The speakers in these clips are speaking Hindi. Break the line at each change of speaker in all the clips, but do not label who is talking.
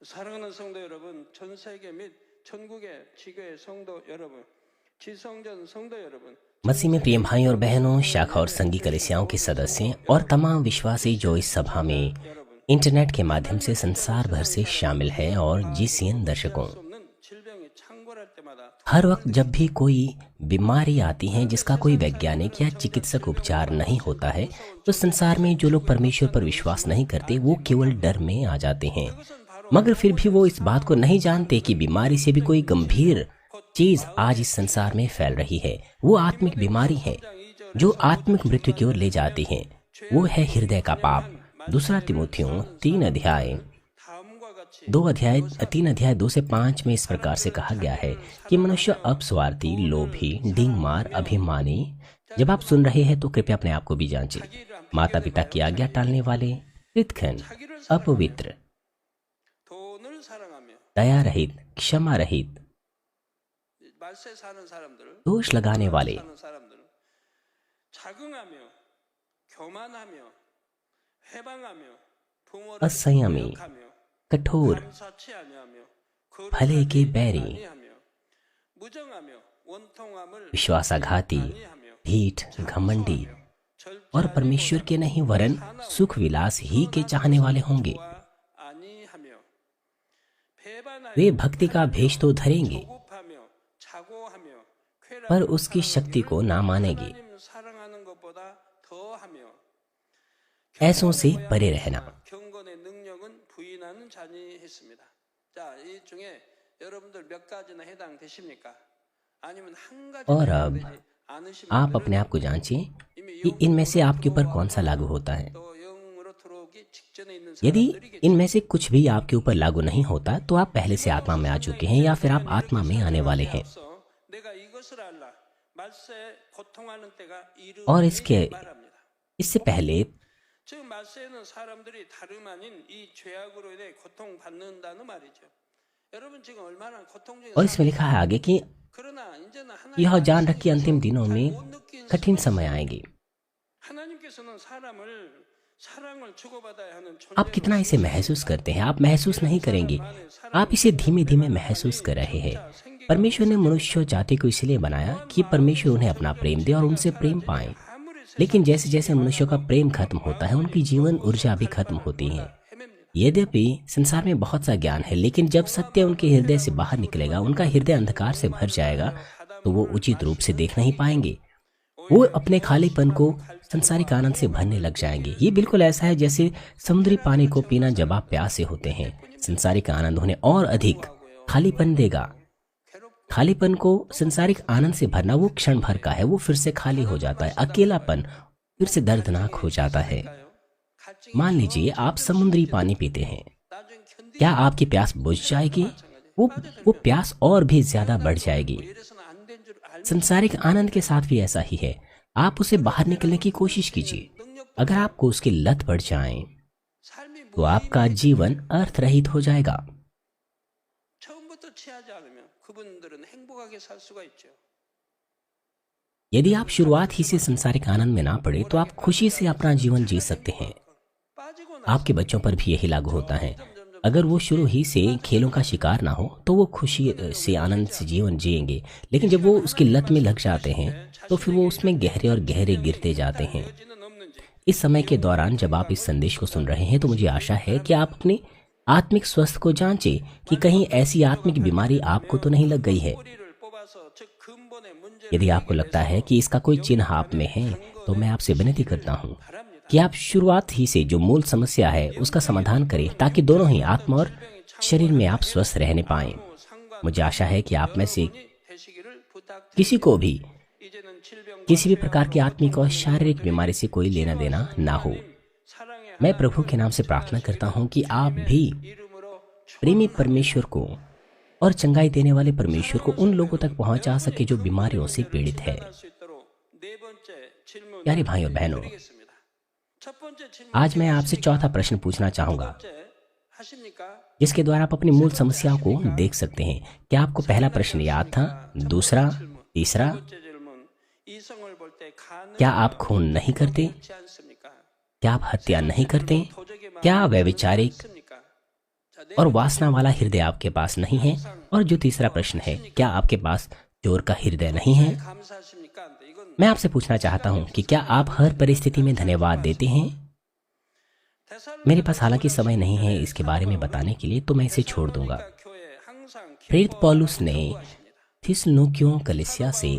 사랑하는 성도 여러분, 전 세계 및 전국의 지교회 성도 여러분, 지성전 성도 여러분,
मसीह में प्रिय भाई और बहनों, शाखा और संघी कलीसियाओं के सदस्य और तमाम विश्वासी जो इस सभा में इंटरनेट के माध्यम से संसार भर से शामिल हैं और GCN दर्शकों, हर वक्त जब भी कोई बीमारी आती है जिसका कोई वैज्ञानिक या चिकित्सक उपचार नहीं होता है, तो संसार में जो लोग परमेश्वर पर विश्वास नहीं करते वो केवल डर में आ जाते हैं। मगर फिर भी वो इस बात को नहीं जानते कि बीमारी से भी कोई गंभीर चीज आज इस संसार में फैल रही है। वो आत्मिक बीमारी है जो आत्मिक मृत्यु की ओर ले जाती है। वो है हृदय का पाप। 2 तिमोथियों 3 अध्याय 2 से 5 में इस प्रकार से कहा गया है कि मनुष्य अपस्वार्थी, लोभी, डींगमार, अभिमानी। जब आप सुन रहे हैं तो कृपया अपने आप को भी जांचें। माता पिता की आज्ञा टालने वाले, कृतघ्न, अपवित्र, दया रहित, क्षमा रहित, दोष लगाने वाले, असंयमी, कठोर, भले के बैरी, विश्वासघाती, ढीठ, घमंडी और परमेश्वर के नहीं वरन सुख विलास ही के चाहने वाले होंगे। वे भक्ति का भेष तो धरेंगे पर उसकी शक्ति को ना मानेंगे। ऐसों से परे रहना। और अब आप अपने आप को जांचिए कि इनमें से आपके ऊपर कौन सा लागू होता है। यदि इनमें से कुछ भी आपके ऊपर लागू नहीं होता तो आप पहले से आत्मा में आ चुके हैं या फिर आप आत्मा में आने वाले हैं। और इससे पहले और इसमें लिखा है आगे कि यह जान रखिए अंतिम दिनों में कठिन समय आएंगे। आप कितना इसे महसूस करते हैं? आप महसूस नहीं करेंगे, आप इसे धीमे धीमे महसूस कर रहे हैं। परमेश्वर ने मनुष्य जाति को इसलिए बनाया कि परमेश्वर उन्हें अपना प्रेम दे और उनसे प्रेम पाए। लेकिन जैसे जैसे मनुष्य का प्रेम खत्म होता है, उनकी जीवन ऊर्जा भी खत्म होती है। यद्यपि संसार में बहुत सा ज्ञान है, लेकिन जब सत्य उनके हृदय से बाहर निकलेगा, उनका हृदय अंधकार से भर जाएगा, तो वो उचित रूप से देख नहीं पाएंगे। वो अपने खालीपन को संसारिक आनंद से भरने लग जाएंगे। ये बिल्कुल ऐसा है जैसे समुद्री पानी को पीना जब आप प्यासे होते हैं। संसारिक आनंद उन्हें और अधिक खालीपन देगा। खालीपन को संसारिक आनंद से भरना वो क्षण भर का है, वो फिर से खाली हो जाता है। अकेलापन फिर से दर्दनाक हो जाता है। मान लीजिए आप समुद्री पानी पीते हैं, क्या आपकी प्यास बुझ जाएगी? वो प्यास और भी ज्यादा बढ़ जाएगी। संसारिक आनंद के साथ भी ऐसा ही है। आप उसे बाहर निकलने की कोशिश कीजिए। अगर आपको उसकी लत पड़ जाए तो आपका जीवन अर्थ रहित हो जाएगा। यदि आप शुरुआत ही से संसारिक आनंद में ना पड़े तो आप खुशी से अपना जीवन जी सकते हैं। आपके बच्चों पर भी यही लागू होता है। अगर वो शुरू ही से खेलों का शिकार ना हो तो वो खुशी से आनंद से जीवन जिएंगे, लेकिन जब वो उसकी लत में लग जाते हैं तो फिर वो उसमें गहरे और गहरे गिरते जाते हैं। इस समय के दौरान जब आप इस संदेश को सुन रहे हैं तो मुझे आशा है कि आप अपने आत्मिक स्वास्थ्य को जांचें कि कहीं ऐसी आत्मिक बीमारी आपको तो नहीं लग गई है। यदि आपको लगता है कि इसका कोई चिन्ह आप में है तो मैं आपसे विनती करता हूँ कि आप शुरुआत ही से जो मूल समस्या है उसका समाधान करें, ताकि दोनों ही आत्मा और शरीर में आप स्वस्थ रहने पाएं। मुझे आशा है कि आप में से किसी को भी किसी भी प्रकार की आत्मिक और शारीरिक बीमारी से कोई लेना देना ना हो। मैं प्रभु के नाम से प्रार्थना करता हूं कि आप भी प्रेमी परमेश्वर को और चंगाई देने वाले परमेश्वर को उन लोगों तक पहुंचा सके जो बीमारियों से पीड़ित है। प्यारे भाई और बहनों, आज मैं आपसे चौथा प्रश्न पूछना चाहूंगा जिसके द्वारा आप अपनी मूल समस्याओं को देख सकते हैं। क्या आपको पहला प्रश्न याद था? दूसरा, तीसरा? क्या आप खून नहीं करते? क्या आप हत्या नहीं करते? क्या व्यभिचारिक और वासना वाला हृदय आपके पास नहीं है। और जो तीसरा प्रश्न है, क्या आपके पास चोर का हृदय नहीं है?
감사하십니까? 이건
मैं आपसे पूछना चाहता हूँ कि क्या आप हर परिस्थिति में धन्यवाद देते हैं? मेरे पास हालांकि समय नहीं है इसके बारे में बताने के लिए, तो मैं इसे छोड़ दूंगा।
데살로니가 교회 항상
प्रेरित पौलुस ने
기뻐하십니다.
थिस्सलुनीकियों कलीसिया से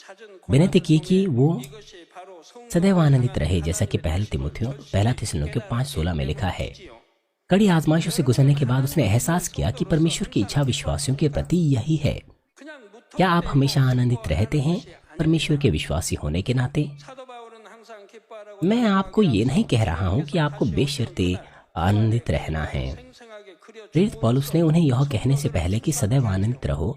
찾은
विनती की कि वो
이것이 바로 성도의
सदैव आनंदित रहे, जैसा कि पहला थिस्सलुनीकियों 5:16 में लिखा है। कड़ी आजमाइशों से गुजरने के बाद उसने एहसास किया कि परमेश्वर की इच्छा विश्वासियों के प्रति यही है।
그냥 무턱
क्या आप हमेशा आनंदित रहते हैं परमेश्वर के विश्वासी होने के नाते?
사도 바울은 항상 기뻐하라고
मैं आपको ये नहीं कह रहा हूँ कि आपको बेशर्ते आनंदित रहना है।
생생하게 그려
प्रेरित पौलुस ने उन्हें यह कहने से पहले कि सदैव आनंदित रहो,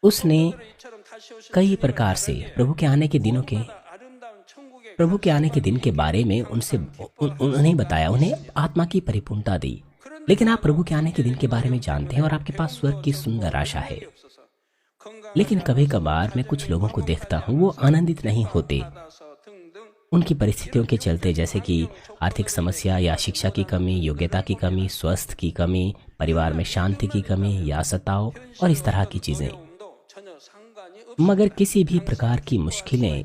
उसने
이처럼 다시 오실
कई प्रकार से प्रभु के आने के दिनों के
아름다운 천국의
प्रभु के आने के दिन के बारे में उन्हें बताया, उन्हें आत्मा की परिपूर्णता दी। लेकिन आप प्रभु के आने के दिन के बारे में जानते हैं और आपके पास स्वर्ग की सुंदर आशा है।
없어서 건강
लेकिन कभी कभार मैं कुछ लोगों को देखता हूँ, वो आनंदित नहीं होते
받아서 등등
उनकी परिस्थितियों के चलते, जैसे कि आर्थिक समस्या या शिक्षा की कमी, योग्यता की कमी, स्वास्थ्य की कमी, परिवार में शांति की कमी या सताव और इस तरह की चीजें।
어려움도 전혀 상관이 없
मगर किसी भी प्रकार की मुश्किलें,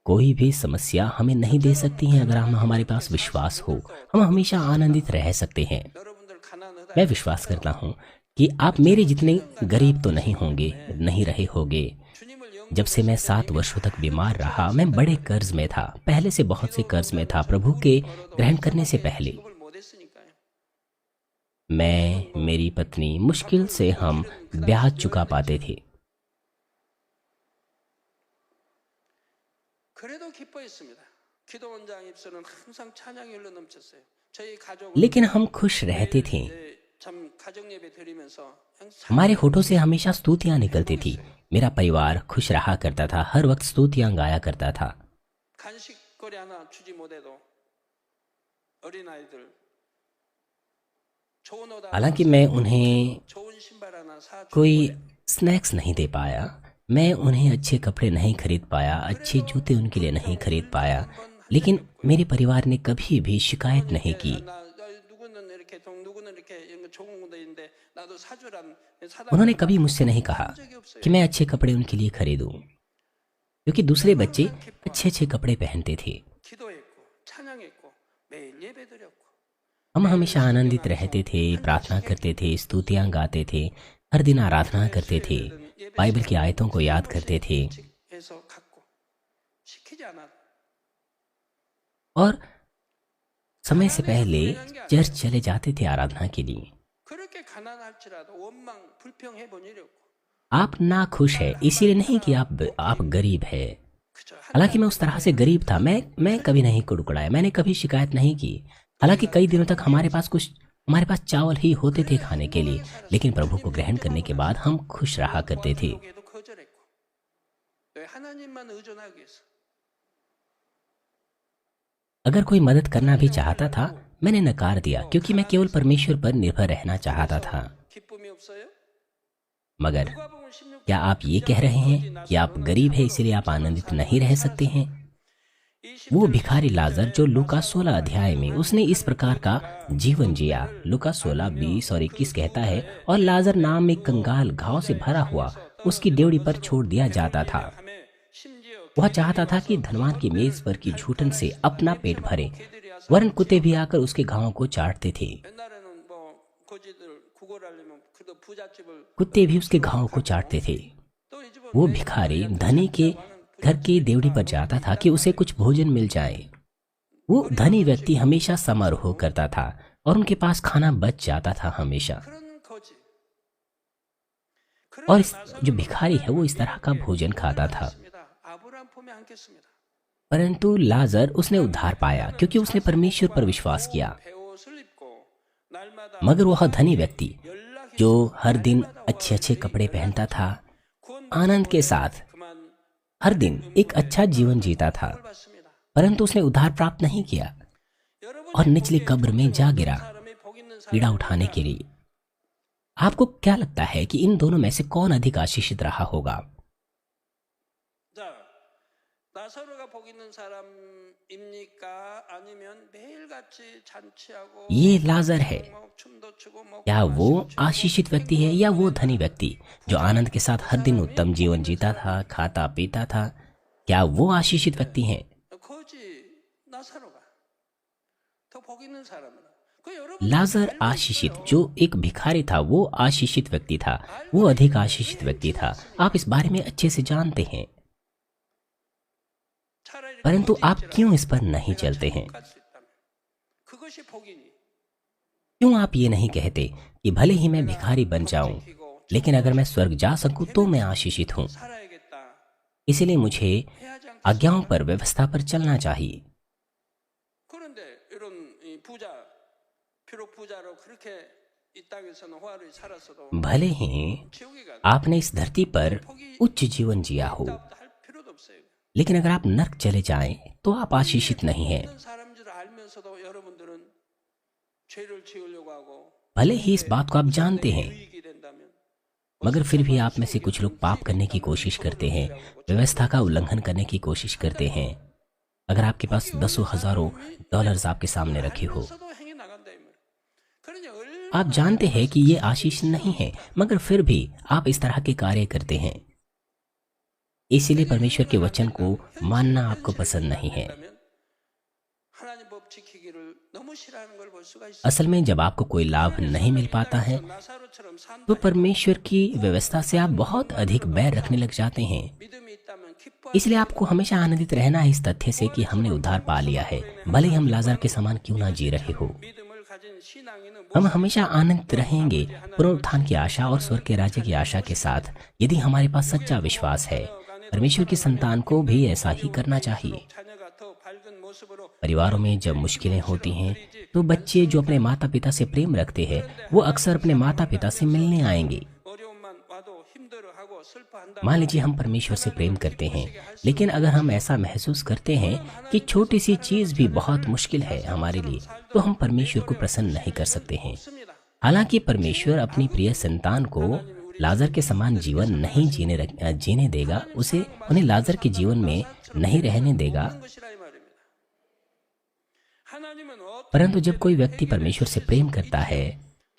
कोई भी समस्या हमें नहीं दे सकती हैं अगर हमारे पास विश्वास हो। हम हमेशा आनंदित रह सकते हैं।
여러분들 가난하다
मैं विश्वास करता हूँ कि आप मेरे जितने गरीब तो नहीं होंगे, नहीं रहे होंगे।
주님을 영
जब से मैं 7 वर्षों तक बीमार रहा, मैं बड़े कर्ज में था, पहले से बहुत से कर्ज में था। प्रभु के ग्रहण करने से पहले
을 못했으니까요.
मैं, मेरी पत्नी मुश्किल से हम ब्याज चुका पाते थे,
그래도 기뻐했습니다. 기도 원장 입술은 항상 찬양이 흘러 넘쳤어요. 저희 가족은
लेकिन हम खुश रहते थे।
참 가정 예배 드리면서 항상
हमारे होठों से हमेशा स्तुतियां निकलती थी। मेरा परिवार खुश रहा करता था, हर वक्त स्तुतियां गाया करता था।
간식거리 하나 주지 못해도 어린아이들 좋은 옷 하나
हालांकि मैं उन्हें
좋은 신발 하나 사
कोई स्नैक्स नहीं दे पाया, मैं उन्हें अच्छे कपड़े नहीं खरीद पाया, अच्छे जूते उनके लिए नहीं खरीद पाया, लेकिन मेरे परिवार ने कभी भी शिकायत नहीं की।
누구는 이렇게 누구는 이렇게 이런 거 좋은 것도 있는데 나도 사주란 사다
उन्होंने कभी मुझसे नहीं कहा कि मैं अच्छे कपड़े उनके लिए खरीदूं, क्योंकि दूसरे बच्चे अच्छे अच्छे कपड़े पहनते थे।
기도했고 찬양했고 매일 예배드렸고
हम हमेशा आनंदित रहते थे, प्रार्थना करते थे, स्तुतियां गाते थे, हर दिन आराधना करते थे, बाइबल की आयतों को याद करते थे
해서 갖고 시키지 않아도
और समय से पहले चर्च चले जाते थे आराधना के लिए।
그렇게 가난할지라도 원망 불평해 본 일이 없고
आप ना खुश है इसीलिए नहीं कि आप गरीब है।
그저
हालांकि मैं उस तरह से गरीब था, मैं कभी नहीं कुड़कुड़ाया, मैंने कभी शिकायत नहीं की। हालांकि कई दिनों तक हमारे पास चावल ही होते थे खाने के लिए, लेकिन प्रभु को ग्रहण करने के बाद हम खुश रहा करते थे।
한국에도 거절했고 왜 하나님만 의존하기 위해서
अगर कोई मदद करना भी चाहता था, मैंने नकार दिया, क्योंकि मैं केवल परमेश्वर पर निर्भर रहना चाहता था।
기쁨이 없어요?
मगर
누가복음 16장
क्या आप ये कह रहे हैं कि आप गरीब हैं इसलिए आप आनंदित नहीं रह सकते हैं? वो भिखारी लाजर जो लूका 16 अध्याय में उसने इस प्रकार का जीवन जिया। लूका 16, 20 और 21 कहता है, और लाजर नाम एक कंगाल घाव से भरा हुआ उसकी ड्योढ़ी पर छोड़ दिया जाता था।
밤에 심지어
वह चाहता था कि धनवान की मेज पर की झूठन से अपना पेट भरे, वरन कुत्ते भी आकर उसके घावों को चाटते थे।
옛날에는 뭐 거지들 구걸하려면 그래도 부잣집을
कुत्ते भी उसके घावों को चाटते थे।
또 이 집은
वो भिखारी धनी के घर की देवड़ी पर जाता था कि उसे कुछ भोजन मिल जाए। वो धनी व्यक्ति हमेशा समारोह करता था और उनके पास खाना बच जाता था हमेशा।
그런 거지.
और जो भिखारी है वो इस तरह का भोजन खाता था।
아브라함 품에 안겼습니다.
परंतु लाजर उसने उद्धार पाया क्योंकि उसने परमेश्वर पर विश्वास किया।
배옷을 입고 날마다
मगर वह धनी व्यक्ति
연락이
जो हर दिन अच्छे अच्छे कपड़े पहनता था, आनंद के साथ
그만
हर दिन एक अच्छा जीवन जीता था,
받습니다.
परंतु उसने उद्धार प्राप्त नहीं किया और निचली कब्र में जा गिरा
사람이 복 있는 사람
पीड़ा उठाने के लिए। आपको क्या लगता है कि इन दोनों में से कौन अधिक आशीषित रहा होगा?
자, 나사로가 복 있는 사람입니까? 아니면 매일같이 잔치하고
ये लाजर है।
춤도 추고 먹고
क्या वो आशीषित व्यक्ति है या वो धनी व्यक्ति जो आनंद के साथ हर दिन उत्तम जीवन जीता था, खाता पीता था? क्या वो आशीषित व्यक्ति हैं?
거지 나사로가 더 복 있는 사람은 그 여러분
लाजर आशीषित जो एक भिखारी था वो आशीषित व्यक्ति था, वो अधिक आशीषित व्यक्ति था। आप इस बारे में अच्छे से जानते हैं,
차라리
परंतु आप क्यों इस पर नहीं चलते हैं?
갈 수 있다면 그것이 복이니
क्यों आप ये नहीं कहते कि भले ही मैं भिखारी बन जाऊं, लेकिन अगर मैं स्वर्ग जा सकूं तो मैं आशीषित हूं,
살아야겠다
इसलिए मुझे
해야지 않겠어?
आज्ञाओं पर, व्यवस्था पर चलना चाहिए।
그런데 이런 이 부자 비록 부자로 그렇게 이 땅에서는 호화를 살았어도
भले ही
지옥에 가는
आपने इस धरती पर उच्च जीवन जिया हो,
할 필요도 없어요.
लेकिन अगर आप नर्क चले जाएं तो आप आशीषित नहीं हैं।
어떤 사람인 줄 알면서도 여러분들은 죄를 지으려고 하고
भले ही इस बात को आप जानते हैं,
유익이 된다면
मगर फिर भी आप में से कुछ लोग पाप करने की कोशिश करते हैं, व्यवस्था का उल्लंघन करने की कोशिश करते हैं। अगर आपके पास दसों हजारों डॉलर्स आपके सामने रखे हो,
서도 행해 나간다 이 말. 그러니
आप जानते हैं कि ये आशीष नहीं है, मगर फिर भी आप इस तरह के कार्य करते हैं। इसीलिए परमेश्वर के वचन को मानना आपको पसंद नहीं है।
하나님 법 지키기를 너무 싫어하는 걸 볼 수가 있어요.
असल में जब आपको कोई लाभ नहीं मिल पाता है
나사로처럼 산다.
तो परमेश्वर की व्यवस्था से आप बहुत अधिक बैर रखने लग जाते हैं।
믿음이 있다면 기뻐.
इसलिए आपको हमेशा आनंदित रहना है इस तथ्य से कि हमने उद्धार पा लिया है, भले ही हम लाजर के समान क्यों ना जी रहे हो।
믿음을 가진 신앙인은
हम हमेशा आनंदित रहेंगे पुनरुत्थान की आशा और स्वर्ग के राज्य की आशा के साथ, यदि हमारे पास सच्चा विश्वास है। परमेश्वर की संतान को भी ऐसा ही करना चाहिए।
자녀가 더 밝은 모습으로
परिवारों में जब मुश्किलें होती हैं तो बच्चे जो अपने माता पिता से प्रेम रखते हैं वो अक्सर अपने माता पिता से मिलने आएंगे।
어려움만 와도 힘들어하고 슬퍼한다.
मान लीजिए हम परमेश्वर से प्रेम करते हैं, लेकिन अगर हम ऐसा महसूस करते हैं कि छोटी सी चीज भी बहुत मुश्किल है हमारे लिए, तो हम परमेश्वर को प्रसन्न नहीं कर सकते हैं। हालांकि परमेश्वर अपनी प्रिय संतान को लाजर के समान जीवन नहीं जीने देगा, उसे उन्हें लाजर के जीवन में नहीं रहने देगा।
것이라 이 말입니다. 하나님은 어떤
परंतु जब कोई व्यक्ति परमेश्वर से प्रेम करता है,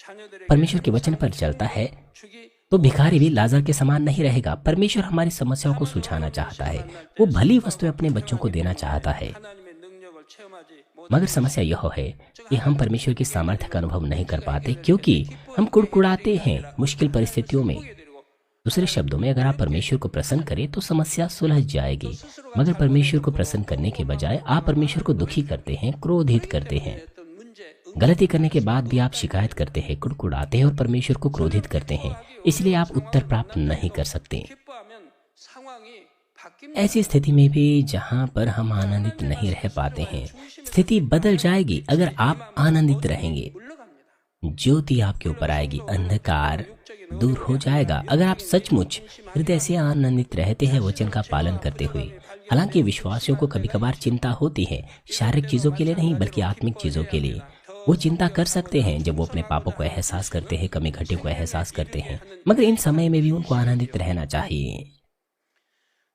자녀들에게
परमेश्वर के वचन पर चलता है,
주기
तो भिखारी भी लाजर के समान नहीं रहेगा। परमेश्वर हमारी समस्याओं को सुलझाना चाहता है, वो भली वस्तुएं अपने बच्चों को देना चाहता है।
하나님의 능력을 체험하지 못
मगर समस्या यह है कि हम परमेश्वर की सामर्थ्य का अनुभव नहीं कर पाते, क्योंकि हम कुड़कुड़ाते हैं मुश्किल परिस्थितियों में।
드리고
दूसरे शब्दों में, अगर आप परमेश्वर को प्रसन्न करें तो समस्या सुलझ जाएगी, मगर परमेश्वर को प्रसन्न करने के बजाय आप परमेश्वर को दुखी करते हैं, क्रोधित करते हैं।
어떤 문제
गलती करने के बाद भी आप शिकायत करते हैं, कुड़कुड़ाते हैं और परमेश्वर को क्रोधित करते हैं, इसलिए आप उत्तर प्राप्त नहीं कर सकते।
기뻐하면 상황이 바뀝니다.
ऐसी स्थिति में भी जहाँ पर हम आनंदित नहीं रह पाते हैं, स्थिति बदल जाएगी अगर आप आनंदित रहेंगे।
물러갑니다.
ज्योति आपके ऊपर आएगी, अंधकार दूर हो जाएगा अगर आप सचमुच हृदय से आनंदित रहते हैं वचन का पालन करते हुए। हालांकि विश्वासियों को कभी कभार चिंता होती है, शारीरिक चीजों के लिए नहीं बल्कि आत्मिक चीजों के लिए। वो चिंता कर सकते हैं जब वो अपने पापों को एहसास करते हैं, कमी घटियों को एहसास करते हैं, मगर इन समय में भी उनको आनंदित रहना चाहिए।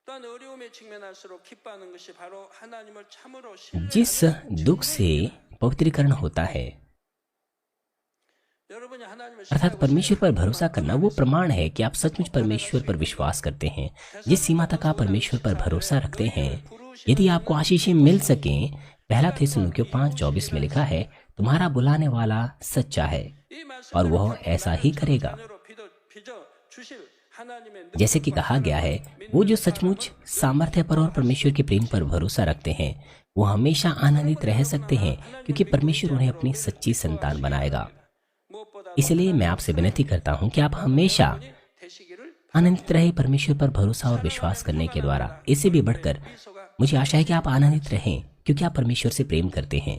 또한 어려움에 직면할수록 기뻐하는 것이 바로 하나님을 참으로 신뢰하는
जिस दुख से पवित्रीकरण होता है,
여러분이 하나님을
अर्थात परमेश्वर पर भरोसा करना, वो प्रमाण है कि आप सचमुच परमेश्वर पर विश्वास करते हैं। जिस सीमा तक आप परमेश्वर पर भरोसा रखते हैं, यदि आपको आशीषें मिल सकें, पहला थिस्सलुनीकियों 5:24 में लिखा है, तुम्हारा बुलाने वाला सच्चा है
이 말씀
और वह ऐसा ही करेगा।
자녀로 빚어 주실 하나님의
जैसे कि कहा गया है, वो जो सचमुच सामर्थ्य पर और परमेश्वर के प्रेम पर भरोसा रखते हैं, वो हमेशा आनंदित रह सकते हैं, क्योंकि परमेश्वर उन्हें अपनी सच्ची संतान बनाएगा।
무엇보다
इसलिए मैं आपसे विनती करता हूँ कि आप हमेशा
되시기를
आनंदित रहे परमेश्वर पर भरोसा और विश्वास करने के द्वारा। इससे भी बढ़कर
미소가
मुझे आशा है कि आप आनंदित रहें, क्योंकि आप परमेश्वर से प्रेम करते हैं।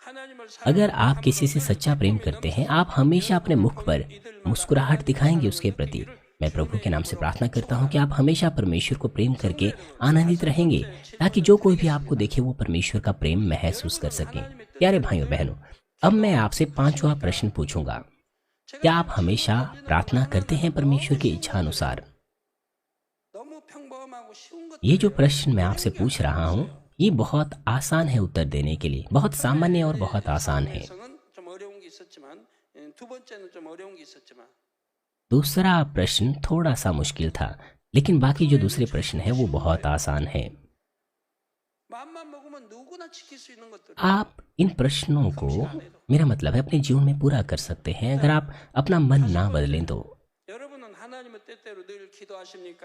하나님을
अगर आप किसी से सच्चा प्रेम करते हैं, आप हमेशा अपने मुख पर मुस्कुराहट दिखाएंगे उसके प्रति। मैं प्रभु के नाम से प्रार्थना करता हूँ कि आप हमेशा परमेश्वर को प्रेम करके आनंदित रहेंगे, ताकि जो कोई भी आपको देखे वो परमेश्वर का प्रेम महसूस कर सके। प्यारे भाइयों बहनों, अब मैं आपसे 5वां प्रश्न पूछूंगा। क्या आप हमेशा प्रार्थना करते हैं परमेश्वर की इच्छा अनुसार?
너무 평범하고 쉬운 것
ये जो प्रश्न मैं आपसे पूछ रहा हूँ ये बहुत आसान है उत्तर देने के लिए, बहुत सामान्य और बहुत आसान है।
성은 좀 어려운 게 있었지만 두 번째는 좀 어려운 게 있었지만
दूसरा प्रश्न थोड़ा सा मुश्किल था, लेकिन बाकी जो दूसरे प्रश्न है वो बहुत आसान है।
마음만 먹으면 누구나 지킬 수 있는 것들.
आप इन प्रश्नों को, मेरा मतलब है, अपने जीवन में पूरा कर सकते हैं अगर आप अपना मन ना बदलें तो।
여러분은 하나님의 뜻대로 늘 기도하십니까?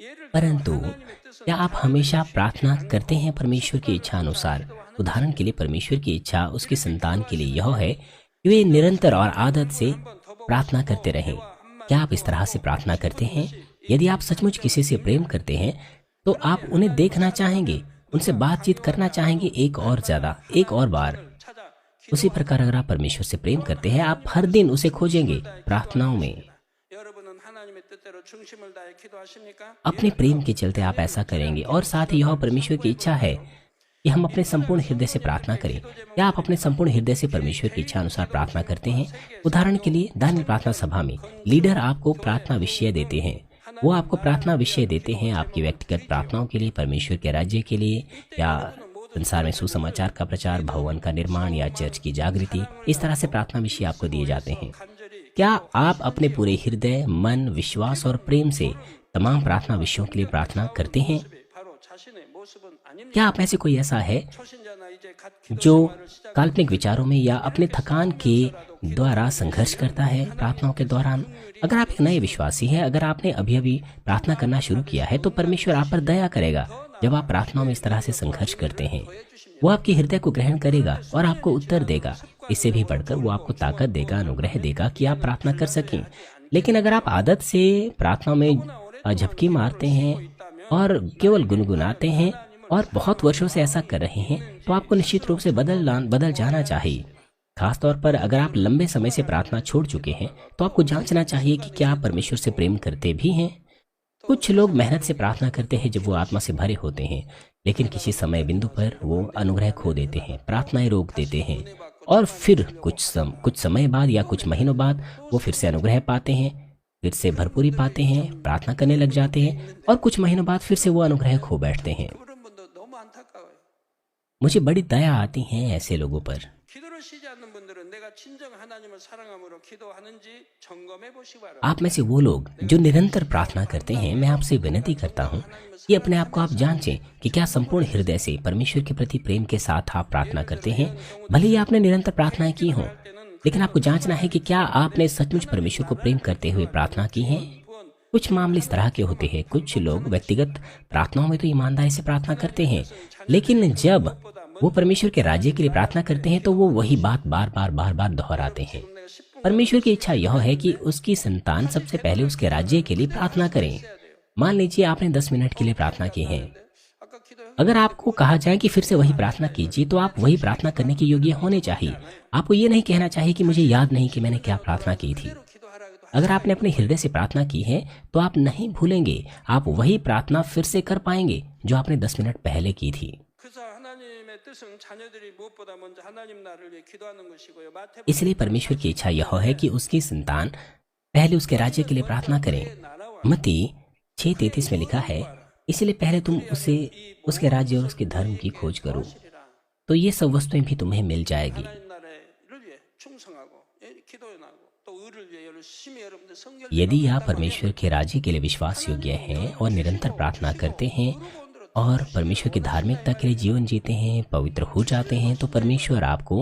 예를 들어
परंतु
하나님의 뜻은
क्या आप हमेशा प्रार्थना करते हैं परमेश्वर की इच्छा अनुसार? उदाहरण के लिए परमेश्वर की इच्छा उसके संतान के लिए यह है कि वे निरंतर और आदत से प्रार्थना करते रहें। क्या आप इस तरह से प्रार्थना करते हैं? यदि आप सचमुच किसी से प्रेम करते हैं तो आप उन्हें देखना चाहेंगे, उनसे बातचीत करना चाहेंगे, एक और ज्यादा, एक और बार।
찾아
उसी प्रकार अगर आप परमेश्वर से प्रेम करते हैं, आप हर दिन उसे खोजेंगे प्रार्थनाओं में।
여러분은 하나님의 뜻대로 중심을 다해 기도하십니까?
अपने प्रेम के चलते आप ऐसा करेंगे, और साथ ही यह परमेश्वर की इच्छा है कि हम अपने संपूर्ण हृदय से प्रार्थना करें। क्या आप अपने संपूर्ण हृदय से परमेश्वर की इच्छा अनुसार प्रार्थना करते हैं? उदाहरण के लिए दानियल प्रार्थना सभा में लीडर आपको प्रार्थना विषय देते हैं, वो आपको प्रार्थना विषय देते हैं आपकी व्यक्तिगत प्रार्थनाओं के लिए, परमेश्वर के राज्य के लिए, या संसार में सुसमाचार का प्रचार, भवन का निर्माण, या चर्च की जागृति। इस तरह से प्रार्थना विषय आपको दिए जाते हैं। क्या आप अपने पूरे हृदय, मन, विश्वास और प्रेम से तमाम प्रार्थना विषयों के लिए प्रार्थना करते हैं?
바로 자신의 모습은 아닙니다.
क्या आप में से कोई ऐसा है
초신자나 이제 갓
जो
기도 생활을
काल्पनिक विचारों में या अपने थकान के द्वारा संघर्ष करता है प्रार्थनाओं के दौरान? अगर आप एक नए विश्वासी हैं, अगर आपने अभी अभी प्रार्थना करना शुरू किया है, तो परमेश्वर आप पर दया करेगा। जब आप प्रार्थनाओं में इस तरह से संघर्ष करते हैं, वो आपके हृदय को ग्रहण करेगा और आपको उत्तर देगा। इससे भी बढ़कर वो आपको ताकत देगा, अनुग्रह देगा कि आप प्रार्थना कर सकें। लेकिन अगर आप आदत से प्रार्थना में झपकी मारते हैं और केवल गुनगुनाते हैं और बहुत वर्षों से ऐसा कर रहे हैं, तो आपको निश्चित रूप से बदल जाना चाहिए। खासतौर पर अगर आप लंबे समय से प्रार्थना छोड़ चुके हैं, तो आपको जांचना चाहिए कि क्या आप परमेश्वर से प्रेम करते भी हैं। कुछ लोग मेहनत से प्रार्थना करते हैं जब वो आत्मा से भरे होते हैं, लेकिन किसी समय बिंदु पर वो अनुग्रह खो देते हैं, प्रार्थनाएं रोक देते हैं, और फिर कुछ समय बाद या कुछ महीनों बाद वो फिर से अनुग्रह पाते हैं, फिर से भरपूरी पाते हैं, प्रार्थना करने लग जाते हैं, और कुछ महीनों बाद फिर से वो अनुग्रह खो बैठते हैं।
그런 분도 너무 안타까워요.
मुझे बड़ी दया आती है ऐसे लोगों पर।
기도를 쉬지 않는 분들은 내가 진정 하나님을 사랑함으로 기도하는지 점검해 보시기 바랍니다.
आप में से वो लोग जो निरंतर प्रार्थना करते हैं, मैं आपसे विनती करता हूँ कि अपने आप को आप जांचें कि क्या संपूर्ण हृदय से परमेश्वर के प्रति प्रेम के साथ आप प्रार्थना करते हैं। भले ही आपने निरंतर प्रार्थनाएं की हों, लेकिन आपको जांचना है कि क्या आपने सचमुच परमेश्वर को प्रेम करते हुए प्रार्थना की है। कुछ मामले इस तरह के होते हैं, कुछ लोग व्यक्तिगत प्रार्थनाओं में तो ईमानदारी से प्रार्थना करते हैं, लेकिन जब वो परमेश्वर के राज्य के लिए प्रार्थना करते हैं तो वो वही बात बार बार दोहराते हैं। परमेश्वर की इच्छा यह है कि उसकी संतान सबसे पहले उसके राज्य के लिए प्रार्थना करें। मान लीजिए आपने 10 मिनट के लिए प्रार्थना की है।
아까 기도해
अगर आपको कहा जाए कि फिर से वही प्रार्थना कीजिए, तो आप वही प्रार्थना करने के योग्य होने चाहिए। आपको ये नहीं कहना चाहिए कि मुझे याद नहीं कि मैंने क्या प्रार्थना की थी।
기도하라고도
अगर आपने अपने हृदय से प्रार्थना की है तो आप नहीं भूलेंगे, आप वही प्रार्थना फिर से कर पाएंगे जो आपने 10 मिनट पहले की थी।
그래서 하나님의 뜻은 자녀들이 무엇보다 먼저 하나님 나라를 위해 기도하는 것이고요. 마태복음
इसलिए परमेश्वर की इच्छा यह है कि उसकी संतान पहले उसके राज्य के लिए प्रार्थना करें। मत्ती 6:33 में लिखा है, इसलिए पहले तुम उसके राज्य और उसके धर्म की खोज करो, तो ये सब वस्तुएं भी तुम्हें मिल जाएगी।
하나님 나라를 위해 충성하고 기도해 나고 또 의를 위해 열심히 여러분들 성결
यदि आप परमेश्वर के राज्य के लिए विश्वास योग्य हैं और निरंतर प्रार्थना करते हैं और परमेश्वर की धार्मिकता के लिए जीवन जीते हैं, पवित्र हो जाते हैं, तो परमेश्वर आपको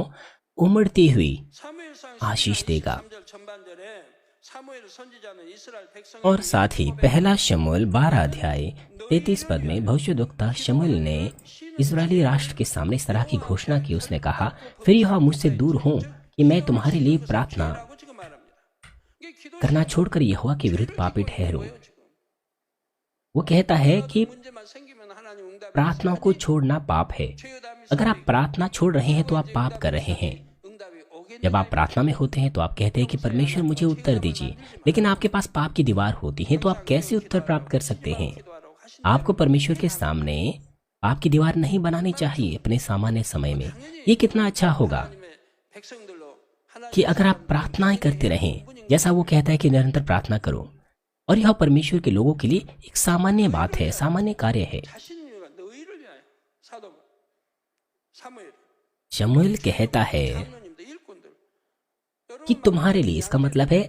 उमड़ती हुई आशीष देगा।
3절 전반절에 사무엘 선지자는 이스라엘 백성
और साथ ही पहला शमूएल 12 अध्याय 33 पद में भविष्यद्वक्ता शमूएल ने इस्राएली राष्ट्र के सामने इस तरह की घोषणा की। उसने कहा, फिर यह मुझसे दूर हो कि मैं तुम्हारे लिए प्रार्थना
지금 말합니다. 이게 기도
करना छोड़कर यहोवा के विरुद्ध पापी ठहरूं। वो कहता है कि
문제만 생기면 하나님 응답
प्रार्थना को छोड़ना पाप है।
죄의담이
अगर आप प्रार्थना छोड़ रहे हैं तो आप पाप कर रहे हैं।
응답이 오겠냐
जब आप प्रार्थना में होते हैं तो आप कहते हैं कि परमेश्वर मुझे उत्तर दीजिए, लेकिन आपके पास पाप की दीवार होती है, तो आप कैसे उत्तर प्राप्त कर सकते हैं।
기도하라고 하신
आपको परमेश्वर के सामने आपकी दीवार नहीं बनानी चाहिए अपने सामान्य समय में। ये कितना अच्छा होगा
하나님의 백성들로 하나님
कि अगर आप प्रार्थनाएं करते रहें, जैसा वो कहता है कि निरंतर प्रार्थना करो। और यह परमेश्वर के लोगों के लिए एक सामान्य बात है, सामान्य कार्य है।
자신이가 너희를 위하여 사도 사무엘
शमूएल कहता है
장로님들 일꾼들
कि तुम्हारे लिए, इसका मतलब है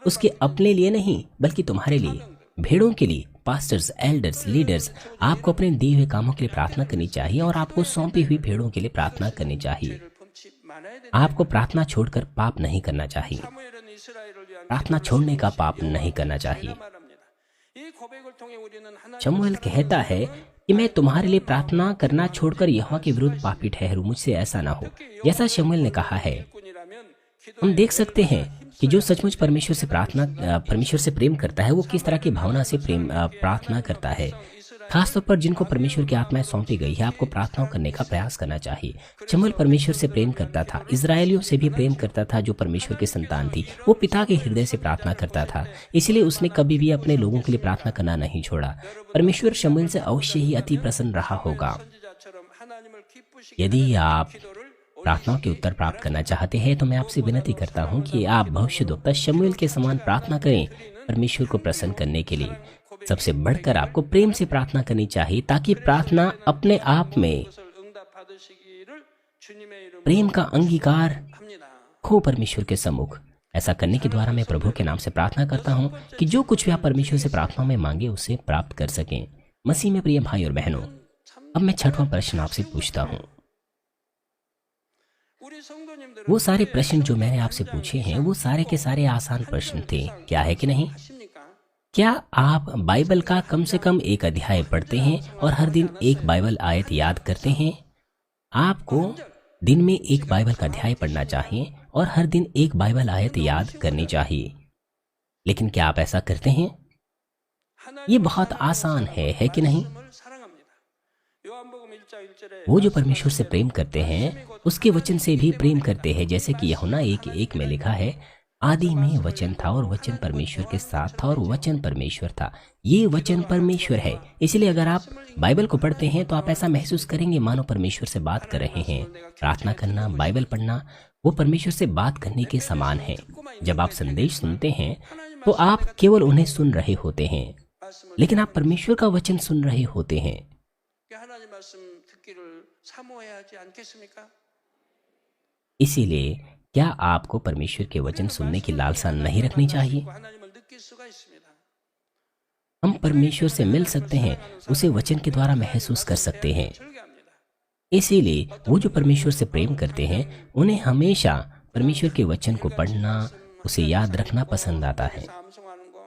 उसके अपने लिए नहीं बल्कि तुम्हारे लिए, भेड़ों के लिए, पास्टर्स, एल्डर्स, लीडर्स, आपको अपने दिए हुए कामों के लिए प्रार्थना करनी चाहिए और आपको सौंपी हुई भेड़ों के लिए प्रार्थना करनी चाहिए।
죄를 범치 말아야 돼.
आपको प्रार्थना छोड़कर पाप नहीं करना चाहिए,
사무엘은 이스라엘을 위한
प्रार्थना छोड़ने का पाप नहीं करना चाहिए।
말합니다. 이 고백을 통해 우리는 하나님의
शमूएल कहता है कि मैं तुम्हारे लिए प्रार्थना करना छोड़कर यहोवा के विरुद्ध पापी ठहरूं, मुझसे ऐसा ना हो। जैसा शमूएल ने कहा है,
일꾼이라면
हम देख सकते हैं कि जो सचमुच परमेश्वर से प्रेम करता है वो किस तरह की भावना से प्रार्थना करता है। खासतौर पर जिनको परमेश्वर की आत्माएं सौंपी गई है, आपको प्रार्थना करने का प्रयास करना चाहिए। शमूएल परमेश्वर से प्रेम करता था, इजरायलियों से भी प्रेम करता था जो परमेश्वर की संतान थी। वो पिता के हृदय से प्रार्थना करता था, इसलिए उसने कभी भी अपने लोगों के लिए प्रार्थना करना नहीं छोड़ा। परमेश्वर शमूएल से अवश्य ही अति प्रसन्न रहा होगा।
선지자처럼 하나님을 기쁘시게
यदि आप
기도를
प्रार्थनाओं के उत्तर प्राप्त करना चाहते हैं तो मैं आपसे विनती करता हूं कि आप भविष्यद्वक्ता शमूएल के समान प्रार्थना करें परमेश्वर को प्रसन्न करने के लिए। सबसे बढ़कर आपको प्रेम से प्रार्थना करनी चाहिए ताकि प्रार्थना अपने आप में
그것을 응답받으시기를 주님의 이름으로
प्रेम का अंगीकार
합니다.
हो परमेश्वर के सम्मुख। ऐसा करने के द्वारा मैं प्रभु के नाम से प्रार्थना करता हूं कि जो कुछ भी आप परमेश्वर से प्रार्थना में मांगे उसे प्राप्त कर सकें। मसीह में प्रिय भाई और बहनों, अब मैं छठवां प्रश्न आपसे पूछता हूं।
우리 성도님들은
वो सारे प्रश्न जो मैंने आपसे पूछे हैं वो सारे के सारे आसान प्रश्न थे, क्या है कि नहीं?
하십니까?
क्या आप बाइबल का कम से कम एक अध्याय पढ़ते हैं और हर दिन एक बाइबल आयत याद करते हैं? आपको दिन में एक बाइबल का अध्याय पढ़ना चाहिए और हर दिन एक बाइबल आयत याद करनी चाहिए। लेकिन क्या आप ऐसा करते हैं? ये बहुत आसान है कि नहीं?
하나님을 사랑합니다. 요한복음 1장 1절에
वो जो परमेश्वर से प्रेम करते हैं उसके वचन से भी प्रेम करते हैं, जैसे कि यूहन्ना 1:1 में लिखा है, आदि में वचन था और वचन परमेश्वर के साथ था और वचन परमेश्वर था। ये वचन परमेश्वर है। इसलिए अगर आप बाइबल को पढ़ते हैं तो आप ऐसा महसूस करेंगे मानो परमेश्वर से बात कर रहे हैं। प्रार्थना करना, बाइबल पढ़ना, वो परमेश्वर से बात करने के समान है। जब आप संदेश सुनते हैं तो आप केवल उन्हें सुन रहे होते हैं,
말씀을
लेकिन आप परमेश्वर का वचन सुन रहे होते हैं।
하나님 말씀 듣기를 사모해야 하지 않겠습니까?
इसीलिए क्या आपको परमेश्वर के वचन सुनने की लालसा नहीं रखनी चाहिए?
하나님을 느낄 수가 있습니다.
हम परमेश्वर से मिल सकते हैं, उसे वचन के द्वारा महसूस कर सकते हैं।
즐겨합니다.
इसीलिए वो जो परमेश्वर से प्रेम करते हैं उन्हें हमेशा परमेश्वर के वचन को पढ़ना, उसे याद रखना पसंद आता है।
암송하는 거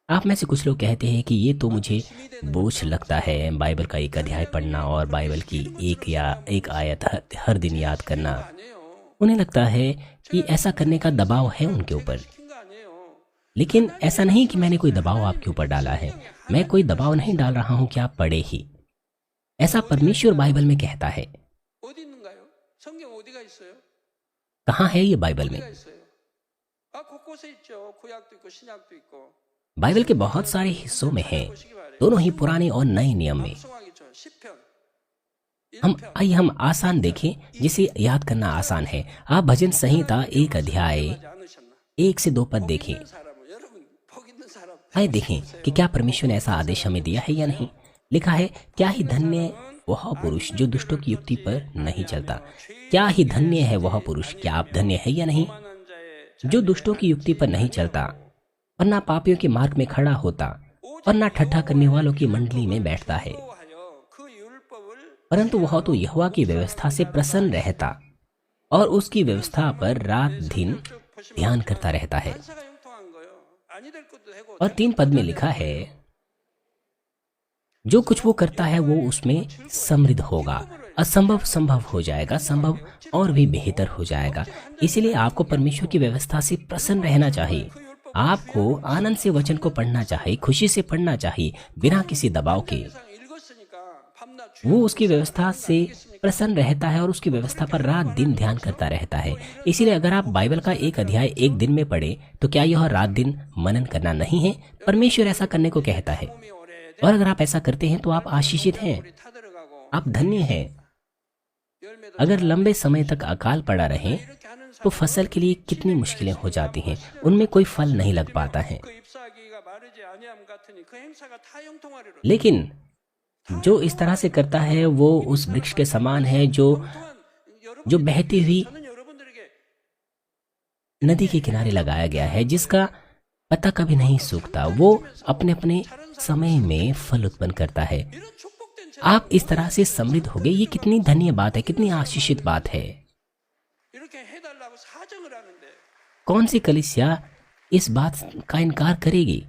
आप में से कुछ लोग कहते हैं कि ये तो मुझे बोझ लगता है, बाइबल का एक अध्याय पढ़ना और बाइबल की एक आयत हर दिन याद करना।
아니에요.
उन्हें लगता है कि ऐसा करने का दबाव है उनके ऊपर।
시킨 거 아니에요.
लेकिन ऐसा नहीं कि मैंने कोई दबाव आपके ऊपर डाला है। मैं कोई दबाव नहीं डाल रहा हूं कि आप पढ़े ही। ऐसा परमेश्वर बाइबल में कहता है।
어디 있는가요? 성경 어디가 있어요?
कहाँ है ये बाइबल में?
어디가 있어요? 아, 곳곳에 있죠. गु약도 있고 신약도 있고.
बाइबल के बहुत सारे हिस्सों में है,
보시기 바래요.
दोनों ही पुराने और नए नियम में।
암송하기 전 시편.
हम आसान देखें जिसे याद करना आसान है। आप भजन संहिता 1 अध्याय
하지 않으셨나?
1 से 2 पद देखें।
사람은 여러분 복 있는 사람.
आइए देखें कि क्या परमेश्वर ने ऐसा आदेश हमें दिया है या नहीं। लिखा है, क्या ही धन्य वह पुरुष जो दुष्टों की युक्ति पर नहीं चलता। क्या ही धन्य है वह पुरुष। क्या आप धन्य है या नहीं?
만한 자의
जो दुष्टों की युक्ति पर नहीं चलता और ना पापियों के मार्ग में खड़ा होता और ना ठट्ठा करने वालों की मंडली में बैठता है,
하여 그 율법을
परंतु वह तो यहोवा की व्यवस्था से प्रसन्न रहता और उसकी व्यवस्था पर रात दिन ध्यान करता रहता है।
한사가 형통한 거요. 아니 될 것도 되고
और 3 पद में लिखा है, जो कुछ वो करता है वो उसमें समृद्ध होगा, असंभव संभव हो जाएगा, संभव और भी बेहतर हो जाएगा। इसलिए आपको परमेश्वर की व्यवस्था से प्रसन्न रहना चाहिए। आपको आनंद से वचन को पढ़ना चाहिए, खुशी से पढ़ना चाहिए, बिना किसी दबाव के।
항상 읽었으니까 밤낮
वो उसकी व्यवस्था से प्रसन्न रहता है और उसकी व्यवस्था पर रात दिन ध्यान करता रहता है। इसीलिए अगर आप बाइबल का एक अध्याय एक दिन में पढ़े तो क्या यह रात दिन मनन करना नहीं है? परमेश्वर ऐसा करने को कहता है
몸이 오래
और अगर आप ऐसा करते हैं तो आप आशीषित हैं,
물이 타들어가고
आप धन्य हैं।
열매도
अगर लंबे समय तक अकाल पड़ा रहे
이렇게 하는
तो फसल के लिए कितनी मुश्किलें हो जाती हैं, उनमें कोई फल नहीं लग पाता है।
그 잎사귀가 마르지 아니함 같으니 그 행사가 타형통하리로다.
लेकिन जो इस तरह से करता है वो उस वृक्ष के समान है जो बहती हुई
저는 여러분들에게
नदी के किनारे लगाया गया है, जिसका पत्ता कभी नहीं सूखता। वो अपने अपने समय में फल उत्पन्न करता है।
이런 축복된 제
आप इस तरह से समृद्ध हो गए। ये कितनी धन्य बात है, कितनी आशीषित बात है।
이렇게 해달라고 사정을 하는데
कौन सी कलीसिया इस बात का इनकार करेगी?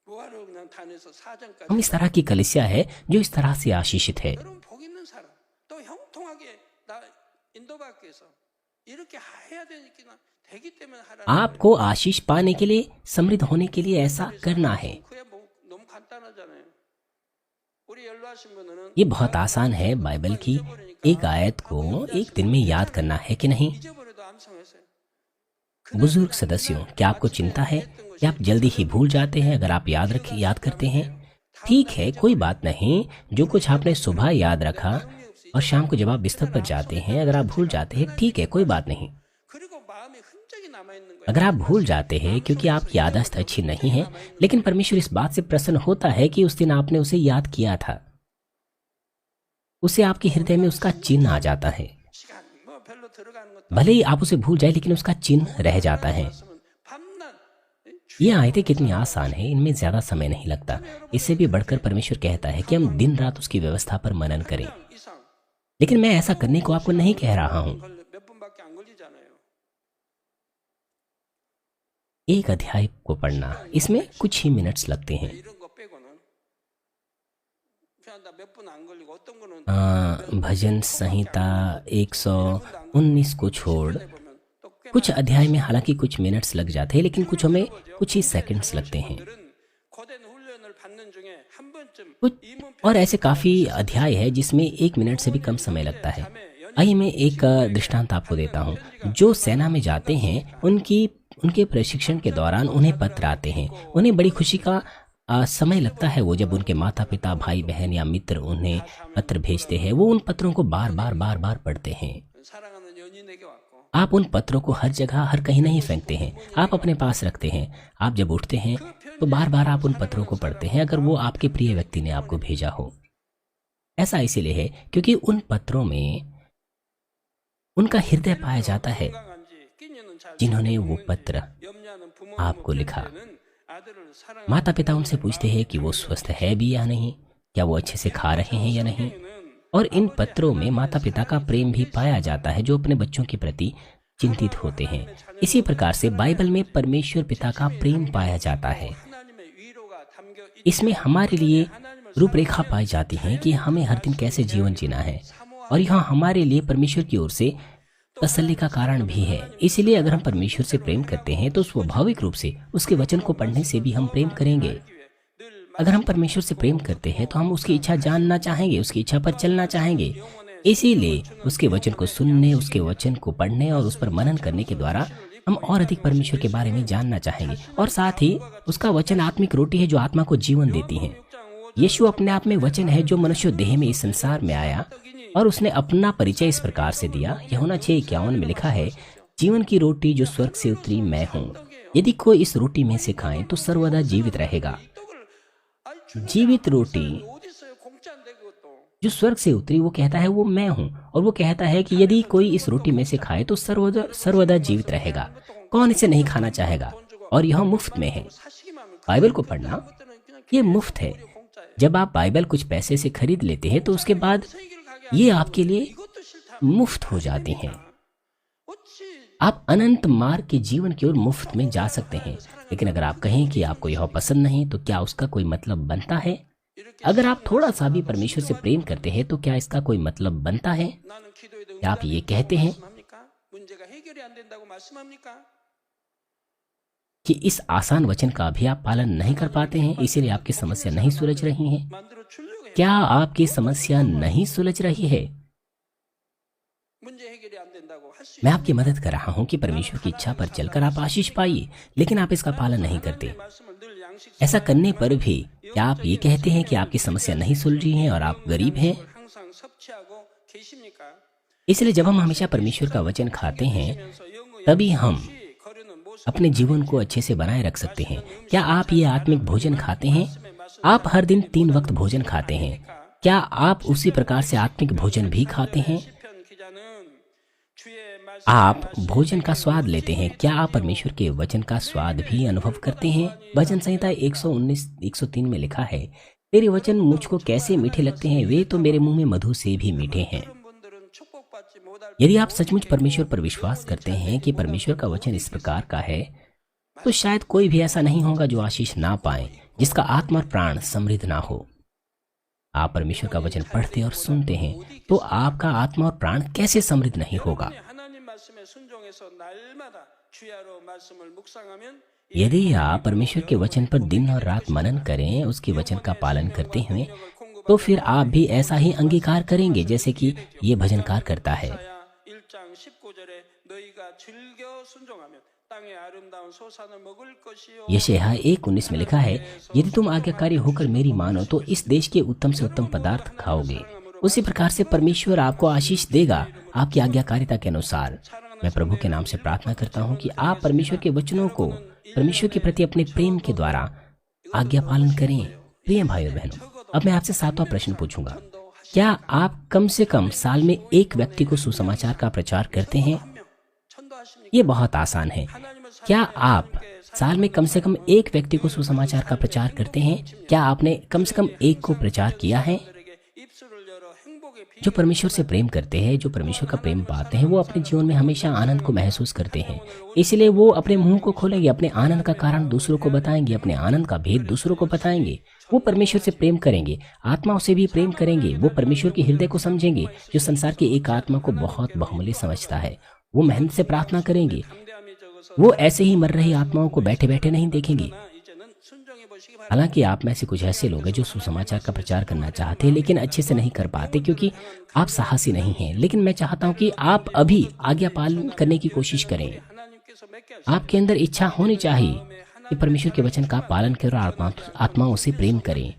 뭐하러 그냥 단에서 사정까지.
हम इस तरह की कलीसिया है जो इस तरह से आशीषित है।
여러분 복 있는 사람 또 형통하게 나 인도받기 위해서 이렇게 해야 되기 때문에 하라는
आपको आशीष पाने के लिए, समृद्ध होने के लिए ऐसा करना है।
그게 뭐 너무 간단하잖아요. 우리 연로하신 분들은
ये बहुत आसान है। बाइबल की एक आयत को एक दिन में याद करना है कि नहीं?
잊어버려도 암송했어요.
बुजुर्ग सदस्यों, क्या आपको चिंता है कि आप जल्दी ही भूल जाते हैं? अगर आप याद करते हैं, ठीक है, कोई बात नहीं। जो कुछ आपने सुबह याद रखा और शाम को जब आप बिस्तर पर जाते हैं, अगर आप भूल जाते हैं, ठीक है, कोई बात नहीं।
그리고 마음에 흔적이 남아 있는 거예요.
अगर आप भूल जाते हैं क्योंकि आपकी याददाश्त अच्छी नहीं है, लेकिन परमेश्वर इस बात से प्रसन्न होता है कि उस दिन आपने उसे याद किया था, उसे आपके हृदय में उसका चिन्ह आ जाता है।
시간 뭐 별로 들어가는 것도
भले ही आप उसे भूल जाए, लेकिन उसका चिन्ह रह जाता है।
없으면 밤낮
ये आयतें कितनी आसान है, इनमें ज्यादा समय नहीं लगता। इससे भी बढ़कर परमेश्वर कहता है कि हम दिन रात उसकी व्यवस्था पर मनन करें।
이상
लेकिन मैं ऐसा करने को आपको नहीं कह रहा हूँ।
몇 분밖에 안 걸리잖아요.
एक अध्याय को पढ़ना, इसमें कुछ ही मिनट्स लगते हैं।
이런 거 빼고는 그냥 나 몇 분 안 걸리고 어떤 거는
भजन संहिता 119 को छोड़
보면 또 꽤
कुछ अध्याय में हालांकि कुछ मिनट्स लग जाते हैं, लेकिन कुछ में कुछ ही सेकंड्स लगते हैं।
들은 거된 훈련을 받는 중에 한 번쯤
कुछ और ऐसे काफी अध्याय है जिसमें 1 मिनट से भी कम समय लगता है। आइए मैं एक दृष्टांत आपको देता हूँ। जो सेना में जाते हैं उनके प्रशिक्षण के दौरान उन्हें पत्र आते हैं। उन्हें बड़ी खुशी का समय लगता है वो जब उनके माता पिता, भाई बहन या मित्र उन्हें पत्र भेजते हैं। वो उन पत्रों को बार बार पढ़ते हैं।
사랑하는 연인에게 왔고
आप उन पत्रों को हर जगह, हर कहीं नहीं फेंकते हैं, आप अपने पास रखते हैं। आप जब उठते हैं तो बार बार आप उन पत्रों को पढ़ते हैं, अगर वो आपके प्रिय व्यक्ति ने आपको भेजा हो। ऐसा इसीलिए है क्योंकि उन पत्रों में उनका हृदय पाया जाता है।
건강한지 끼니는 잘
जिन्होंने वो पत्र
염려하는 부모
आपको लिखा,
아들을 사랑하는
माता पिता उनसे पूछते हैं कि वो स्वस्थ है भी या नहीं, क्या वो अच्छे से खा रहे हैं या नहीं। और इन पत्रों में माता पिता का प्रेम भी पाया जाता है जो अपने बच्चों के प्रति चिंतित होते हैं। इसी प्रकार से बाइबल में परमेश्वर पिता का प्रेम पाया जाता है।
하나님의 위로가 담겨 있
इसमें हमारे लिए रूपरेखा पाई जाती है कि हमें हर दिन कैसे जीवन जीना है, और यहाँ हमारे लिए परमेश्वर की ओर से तसल्ली का कारण भी है। इसलिए अगर हम परमेश्वर से प्रेम करते हैं तो स्वाभाविक रूप से उसके वचन को पढ़ने से भी हम प्रेम करेंगे। अगर हम परमेश्वर से प्रेम करते हैं तो हम उसकी इच्छा जानना चाहेंगे, उसकी इच्छा पर चलना चाहेंगे। इसीलिए उसके वचन को सुनने, उसके वचन को पढ़ने और उस पर मनन करने के द्वारा हम और अधिक परमेश्वर के बारे में जानना चाहेंगे। और साथ ही उसका वचन आत्मिक रोटी है जो आत्मा को जीवन देती है। यीशु अपने आप में वचन है जो मनुष्य देह में इस संसार में आया, और उसने अपना परिचय इस प्रकार से दिया। यूहन्ना 6:51 में लिखा है, जीवन की रोटी जो स्वर्ग से उतरी मैं हूँ। यदि कोई इस रोटी में से खाए तो सर्वदा जीवित रहेगा। जीवित रोटी
어디 있어요? 공짜 안 되고 또
जो स्वर्ग से उतरी, वो कहता है वो मैं हूँ। और वो कहता है कि यदि कोई इस रोटी में से खाए तो सर्वदा जीवित रहेगा। कौन इसे नहीं खाना चाहेगा? और यह मुफ्त में है।
사시기만 하면
बाइबल को पढ़ना ये मुफ्त है। जब आप बाइबल कुछ पैसे से खरीद लेते हैं तो उसके बाद ये आपके लिए
이것도 싫다.
मुफ्त हो जाती हैं।
어찌
आप अनंत मार्ग के जीवन की ओर मुफ्त में जा सकते हैं। लेकिन अगर आप कहें कि आपको यह पसंद नहीं, तो क्या उसका कोई मतलब बनता है? अगर आप थोड़ा सा भी परमेश्वर से प्रेम करते हैं तो क्या इसका कोई मतलब बनता है?
나는 기도에도
क्या आप ये कहते हैं
말씀합니까? 문제가 해결이 안 된다고 말씀합니까?
कि इस आसान वचन का भी आप पालन नहीं कर पाते हैं, इसीलिए आपकी समस्या नहीं सुलझ रही है?
만들어 주려고 해요.
क्या आपकी समस्या नहीं सुलझ रही है?
문제 해결이 안 된다고 할 수
मैं आपकी मदद कर रहा हूँ कि परमेश्वर की इच्छा पर चलकर आप आशीष पाइए, लेकिन आप इसका पालन नहीं करते।
말씀을 늘 양식
ऐसा करने पर भी क्या आप ये कहते हैं कि आपकी समस्या नहीं सुलझी है और आप गरीब हैं?
항상 섭취하고 계십니까?
इसलिए जब हम हमेशा परमेश्वर का वचन खाते हैं,
그래서 영의
तभी हम
거르는 모세
अपने जीवन को अच्छे से बनाए रख सकते हैं? क्या आप ये आत्मिक भोजन खाते हैं? आप हर दिन 3 वक्त भोजन खाते हैं। क्या आप उसी प्रकार से आत्मिक भोजन भी खाते हैं? आप भोजन का स्वाद लेते हैं। क्या आप परमेश्वर के वचन का स्वाद भी अनुभव करते हैं? भजन संहिता 119 103 में लिखा है, तेरे वचन मुझको कैसे मीठे लगते हैं, वे तो मेरे मुंह में मधु से भी मीठे हैं। यदि आप सचमुच परमेश्वर पर विश्वास करते हैं कि परमेश्वर का वचन इस प्रकार का है, तो शायद कोई भी ऐसा नहीं होगा जो आशीष ना पाए, जिसका आत्मा और प्राण समृद्ध ना हो। आप परमेश्वर का वचन पढ़ते और सुनते हैं तो आपका आत्मा और प्राण कैसे समृद्ध नहीं होगा? यदि आप परमेश्वर के वचन पर दिन और रात मनन करें, उसके वचन का पालन करते हुए, तो फिर आप भी ऐसा ही अंगीकार करेंगे जैसे कि ये भजनकार करता है। यशायाह 1:19 में लिखा है, यदि तुम आज्ञाकारी होकर मेरी मानो तो इस देश के उत्तम से उत्तम पदार्थ खाओगे। उसी प्रकार से परमेश्वर आपको आशीष देगा आपकी आज्ञाकारिता के अनुसार। मैं प्रभु के नाम से प्रार्थना करता हूँ कि आप परमेश्वर के वचनों को परमेश्वर के प्रति अपने प्रेम के द्वारा आज्ञा पालन करें। प्रिय भाई और बहनों, अब मैं आपसे 7वां प्रश्न पूछूंगा। क्या आप कम से कम साल में एक व्यक्ति को सुसमाचार का प्रचार करते हैं? ये बहुत आसान है। क्या आप साल में कम से कम एक व्यक्ति को सुसमाचार का प्रचार करते हैं? क्या आपने कम से कम एक को प्रचार किया है? जो परमेश्वर से प्रेम करते हैं, जो परमेश्वर का प्रेम पाते हैं, वो अपने जीवन में हमेशा आनंद को महसूस करते हैं। इसलिए वो अपने मुंह को खोलेंगे, अपने आनंद का कारण दूसरों को बताएंगे, अपने आनंद का भेद दूसरों को बताएंगे। वो परमेश्वर से प्रेम करेंगे, आत्माओं से भी प्रेम करेंगे। वो परमेश्वर के हृदय को समझेंगे, जो संसार की एक आत्मा को बहुत बहुमूल्य समझता है। वो मेहनत से प्रार्थना करेंगे। वो ऐसे ही मर रही आत्माओं को बैठे बैठे नहीं देखेंगे। हालांकि आप में से कुछ ऐसे लोग हैं जो सुसमाचार का प्रचार करना चाहते हैं लेकिन अच्छे से नहीं कर पाते क्योंकि आप साहसी नहीं हैं। लेकिन मैं चाहता हूं कि आप अभी आज्ञा पालन करने की कोशिश करें। आपके अंदर इच्छा होनी चाहिए कि परमेश्वर के वचन का पालन करें और आत्माओं से प्रेम करें।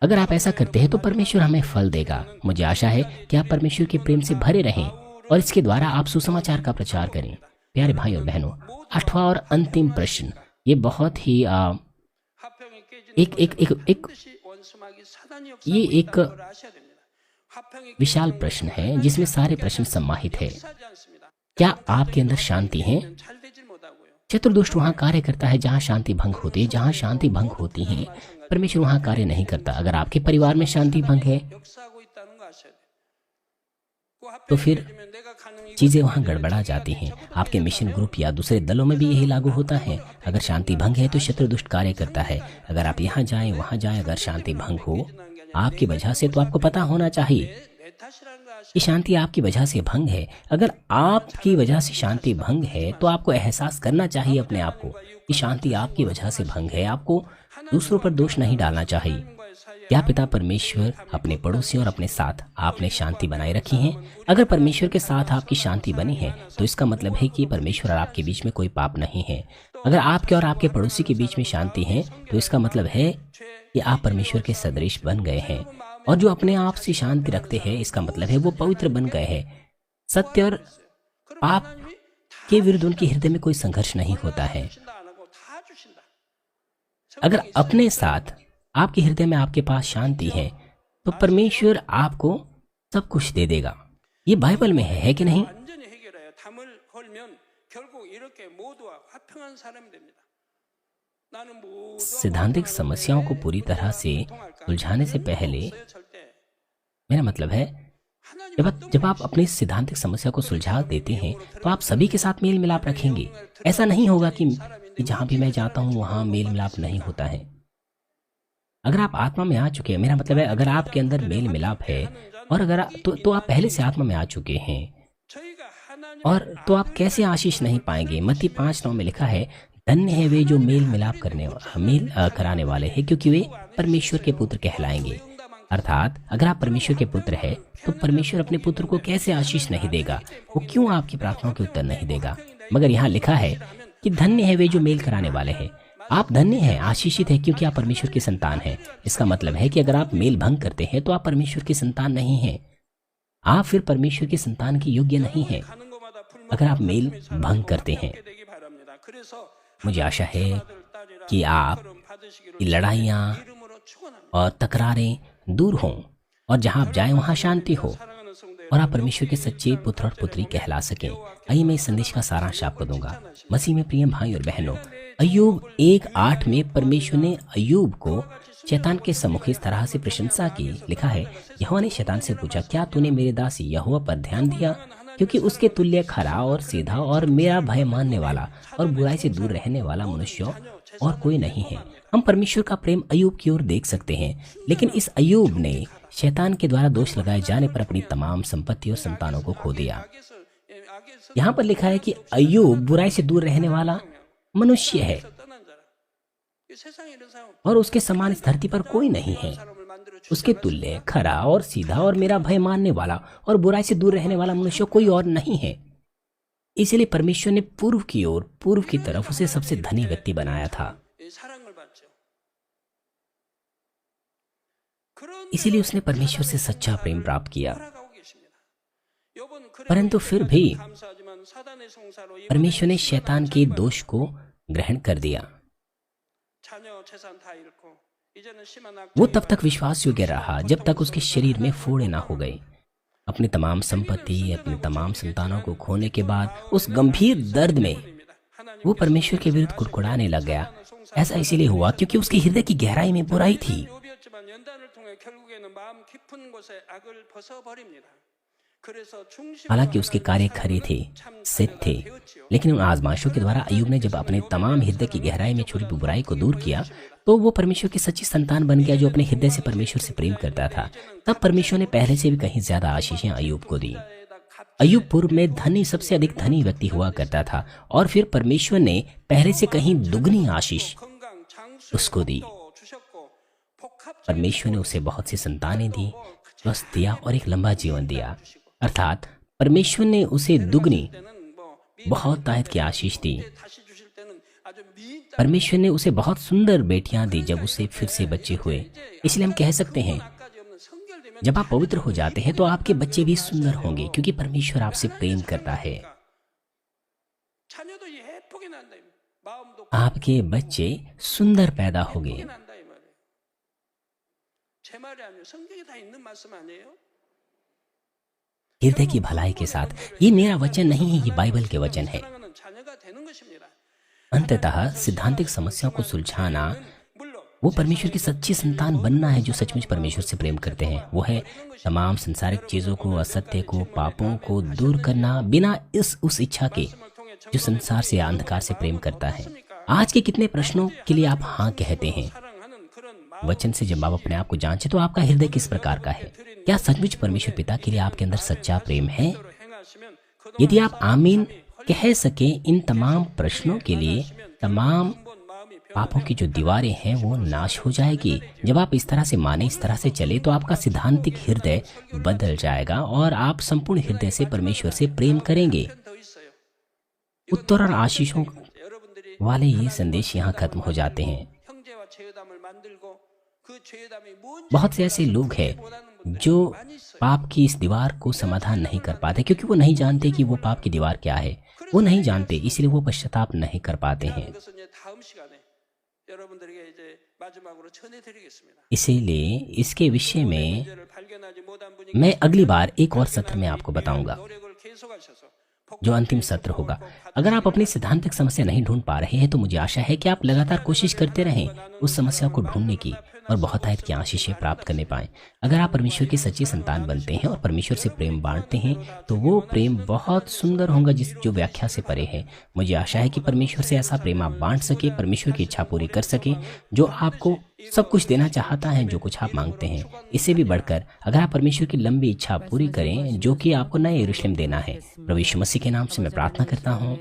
अगर आप ऐसा करते हैं तो परमेश्वर हमें फल देगा। मुझे आशा है कि आप परमेश्वर के प्रेम से भरे रहें और इसके द्वारा आप सुसमाचार का प्रचार करें। प्यारे भाई और बहनों, 8वां और अंतिम प्रश्न, ये बहुत ही एक विशाल प्रश्न है जिसमें सारे प्रश्न सम्माहित है। क्या आपके अंदर शांति है? चतुर्दुष्ट वहां कार्य करता है जहां शांति भंग होती है। जहां शांति भंग होती है परमेश्वर वहां कार्य नहीं करता। अगर आपके परिवार में शांति भंग है तो फिर चीजें वहां गड़बड़ा जाती हैं। आपके मिशन ग्रुप या दूसरे दलों में भी यही लागू होता है। अगर शांति भंग है तो शत्रु दुष्ट कार्य करता है। अगर आप यहाँ जाएं वहां जाएं, अगर शांति भंग हो आपकी वजह से तो आपको पता होना चाहिए कि शांति आपकी वजह से भंग है। अगर आपकी वजह से शांति भंग है तो आपको एहसास करना चाहिए अपने आप को कि शांति आपकी वजह से भंग है। आपको दूसरों पर दोष नहीं डालना चाहिए। क्या पिता परमेश्वर अपने पड़ोसियों और अपने साथ आपने शांति बनाए रखी है? अगर परमेश्वर के साथ आपकी शांति बनी है तो इसका मतलब है कि परमेश्वर और आपके बीच में कोई पाप नहीं है। अगर आपके और आपके पड़ोसी के बीच में शांति है तो इसका मतलब है कि आप परमेश्वर के सदृश बन गए हैं। और जो अपने आप से शांति रखते हैं इसका मतलब है वो पवित्र बन गए हैं। सत्य और पाप के विरुद्ध उनके हृदय में कोई संघर्ष नहीं होता है। अगर अपने साथ आपके हृदय में आपके पास शांति है तो परमेश्वर आपको सब कुछ दे देगा। ये बाइबल में है कि नहीं? सिद्धांतिक समस्याओं को पूरी तरह से सुलझाने से पहले, मेरा मतलब है जब आप अपनी सिद्धांतिक समस्या को सुलझा देते हैं तो आप सभी के साथ मेल मिलाप रखेंगे। ऐसा नहीं होगा कि जहां भी मैं जाता हूं वहां मेल मिलाप नहीं होता है। अगर आप आत्मा में आ चुके हैं, मेरा मतलब है अगर आपके अंदर मेल मिलाप है और अगर तो आप पहले से आत्मा में आ चुके हैं, और तो आप कैसे आशीष नहीं पाएंगे? मत्ती 5:9 में लिखा है, धन्य है वे जो मेल मिलाप कराने वाले हैं क्योंकि वे परमेश्वर के पुत्र कहलाएंगे। अर्थात अगर आप परमेश्वर के पुत्र हैं तो परमेश्वर अपने पुत्र को कैसे आशीष नहीं देगा? वो क्यों आपकी प्रार्थनाओं के उत्तर नहीं देगा? मगर यहाँ लिखा है कि धन्य है वे जो मेल कराने वाले हैं। आप धन्य हैं, आशीषित है क्योंकि आप परमेश्वर की संतान हैं। इसका मतलब है कि अगर आप मेल भंग करते हैं तो आप परमेश्वर की संतान नहीं हैं। आप फिर परमेश्वर की संतान के योग्य नहीं हैं। अगर आप मेल भंग करते हैं, मुझे आशा है कि आप लड़ाइयाँ और तकरारें दूर हों और जहाँ आप जाएं वहाँ शांति हो और आप परमेश्वर के सच्चे पुत्र और पुत्री कहला सकें। आइए मैं इस संदेश का सारांश आपको दूंगा। मसीह में प्रिय भाई और बहनों, अय्यूब 1:8 में परमेश्वर ने अय्यूब को शैतान के सम्मुख इस तरह से प्रशंसा की। लिखा है, यहोवा ने शैतान से पूछा, क्या तूने मेरे दास यहोवा पर ध्यान दिया? क्योंकि उसके तुल्य खरा और सीधा और मेरा भय मानने वाला और बुराई से दूर रहने वाला मनुष्य और कोई नहीं है। हम परमेश्वर का प्रेम अय्यूब की ओर देख सकते हैं, लेकिन इस अय्यूब ने शैतान के द्वारा दोष लगाए जाने पर अपनी तमाम संपत्ति और संतानों को खो दिया। यहाँ पर लिखा है कि अय्यूब बुराई से दूर रहने वाला मनुष्य है और उसके समान इस धरती पर कोई नहीं है। उसके तुल्य खरा और सीधा और मेरा भय मानने वाला और बुराई से दूर रहने वाला मनुष्य कोई और नहीं है। इसलिए परमेश्वर ने पूर्व की तरफ उसे सबसे धनी व्यक्ति बनाया था। इसीलिए उसने परमेश्वर से सच्चा प्रेम प्राप्त किया। परंतु फिर भी परमेश्वर ने शैतान के दोष को ग्रहण कर दिया। वो तब तक विश्वास योग्य रहा जब तक उसके शरीर में फोड़े ना हो गए। अपनी तमाम संपत्ति, अपने तमाम संतानों को खोने के बाद उस गंभीर दर्द में वो परमेश्वर के विरुद्ध कुड़कुड़ाने लग गया। ऐसा इसीलिए हुआ क्योंकि उसके हृदय की गहराई में बुराई थी। हालांकि उसके कार्य खरे थे, सिद्ध थे, लेकिन उन आजमाइशों के द्वारा अय्यूब ने जब अपने तमाम हृदय की गहराई में छुपी बुराई को दूर किया तो वो परमेश्वर की सच्ची संतान बन गया, जो अपने हृदय से परमेश्वर से प्रेम करता था। तब परमेश्वर ने पहले से भी कहीं ज्यादा आशीषें अय्यूब को दी। अय्यूब पूर्व में धनी, सबसे अधिक धनी व्यक्ति हुआ करता था और फिर परमेश्वर ने पहले से कहीं दुगनी आशीष उसको दी। परमेश्वर ने उसे बहुत सी संतानें दी, स्वस्थ दिया और एक लंबा जीवन दिया। अर्थात परमेश्वर ने उसे दुगनी बहुत तायत की आशीष दी। परमेश्वर ने उसे बहुत सुंदर बेटियां दी जब उसे फिर से बच्चे हुए। इसलिए हम कह सकते हैं, जब आप पवित्र हो जाते हैं तो आपके बच्चे भी सुंदर होंगे, क्योंकि परमेश्वर आपसे प्रेम करता है। आपके बच्चे सुंदर पैदा होंगे। हृदय की भलाई के साथ। ये मेरा वचन नहीं है, ये बाइबल के वचन है। अंततः सिद्धांतिक समस्याओं को सुलझाना, वो परमेश्वर की सच्ची संतान बनना है जो सचमुच परमेश्वर से प्रेम करते हैं। वो है तमाम संसारिक चीजों को, असत्य को, पापों को दूर करना बिना उस इच्छा के जो संसार से, अंधकार से प्रेम करता है। आज के कितने प्रश्नों के लिए आप हाँ कहते हैं? वचन से जब आप अपने आप को जांचे तो आपका हृदय किस प्रकार का है? क्या सचमुच परमेश्वर पिता के लिए आपके अंदर सच्चा प्रेम है? यदि आप आमीन कह सके इन तमाम प्रश्नों के लिए, तमाम पापों की जो दीवारें हैं वो नाश हो जाएगी। जब आप इस तरह से माने, इस तरह से चले, तो आपका सिद्धांतिक हृदय बदल जाएगा और आप संपूर्ण हृदय से परमेश्वर से प्रेम करेंगे। उत्तर और आशीषों वाले ये संदेश यहाँ खत्म हो जाते हैं। बहुत से ऐसे लोग हैं जो पाप की इस दीवार को समाधान नहीं कर पाते, क्योंकि वो नहीं जानते कि वो पाप की दीवार क्या है। वो नहीं जानते, इसलिए वो पश्चाताप नहीं कर पाते हैं। इसीलिए इसके विषय में मैं अगली बार एक और सत्र में आपको बताऊंगा, जो अंतिम सत्र होगा। अगर आप अपनी सिद्धांतिक समस्या नहीं ढूंढ पा रहे हैं तो मुझे आशा है कि आप लगातार कोशिश करते रहें उस समस्या को ढूंढने की और बहुत आयत की आशीषें प्राप्त करने पाएं। अगर आप परमेश्वर की सच्ची संतान बनते हैं और परमेश्वर से प्रेम बांटते हैं तो वो प्रेम बहुत सुंदर होगा, जो व्याख्या से परे है। मुझे आशा है कि परमेश्वर से ऐसा प्रेम आप बांट सके, परमेश्वर की इच्छा पूरी कर सके, जो आपको सब कुछ देना चाहता है, जो कुछ आप मांगते हैं। इससे भी बढ़कर अगर आप परमेश्वर की लंबी इच्छा पूरी करें, जो कि आपको नए यरूशलेम देना है। प्रभु यीशु मसीह के नाम से मैं प्रार्थना करता हूँ।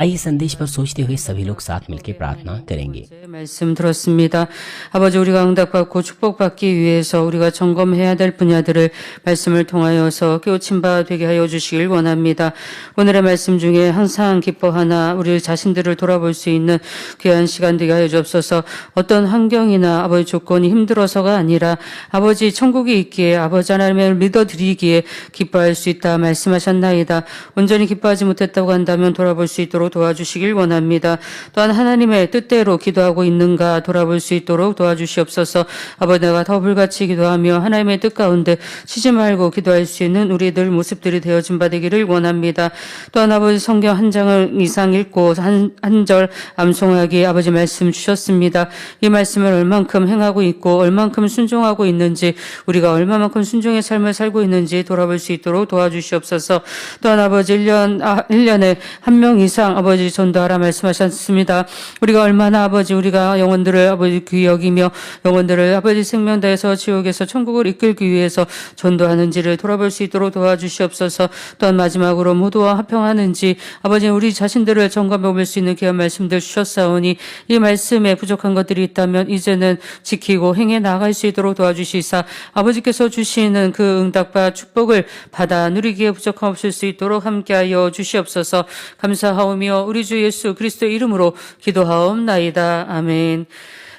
आइए संदेश पर सोचते हुए सभी लोग साथ मिलकर प्रार्थना करेंगे।
말씀 들었습니다. 아버지, 우리가 응답받고 축복받기 위해서 우리가 점검해야 될 분야들을 말씀을 통하여서 깨우친 바 되게 하여 주시길 원합니다. 오늘의 말씀 중에 항상 기뻐하나 우리 자신들을 돌아볼 수 있는 귀한 시간 되게 하여 주옵소서. 어떤 환경 환경이나 아버지 조건이 힘들어서가 아니라 아버지 천국이 있기에 아버지 하나님을 믿어드리기에 기뻐할 수 있다 말씀하셨나이다. 온전히 기뻐하지 못했다고 한다면 돌아볼 수 있도록 도와주시길 원합니다. 또한 하나님의 뜻대로 기도하고 있는가 돌아볼 수 있도록 도와주시옵소서. 아버지 내가 더 불같이 기도하며 하나님의 뜻 가운데 쉬지 말고 기도할 수 있는 우리들 모습들이 되어진 바 되기를 원합니다. 또한 아버지 성경 한 장을 이상 읽고 한 절 암송하기 아버지 말씀 주셨습니다. 이 말씀을 얼만큼 행하고 있고 얼만큼 순종하고 있는지 우리가 얼마만큼 순종의 삶을 살고 있는지 돌아볼 수 있도록 도와주시옵소서. 또한 아버지 1년에 한 명 이상 아버지 전도하라 말씀하셨습니다. 우리가 얼마나 아버지 우리가 영혼들을 아버지 귀히 여기며 영혼들을 아버지 생명다에서 지옥에서 천국을 이끌기 위해서 전도하는지를 돌아볼 수 있도록 도와주시옵소서. 또한 마지막으로 모두와 화평하는지 아버지 우리 자신들을 점검해 볼 수 있는 귀한 말씀들 주셨사오니 이 말씀에 부족한 것들이 있다면 이제는 지키고 행해 나아갈 수 있도록 도와주시사 아버지께서 주시는 그 응답과 축복을 받아 누리기에 부족함 없을 수 있도록 함께하여 주시옵소서. 감사하오며 우리 주 예수 그리스도의 이름으로 기도하옵나이다. 아멘.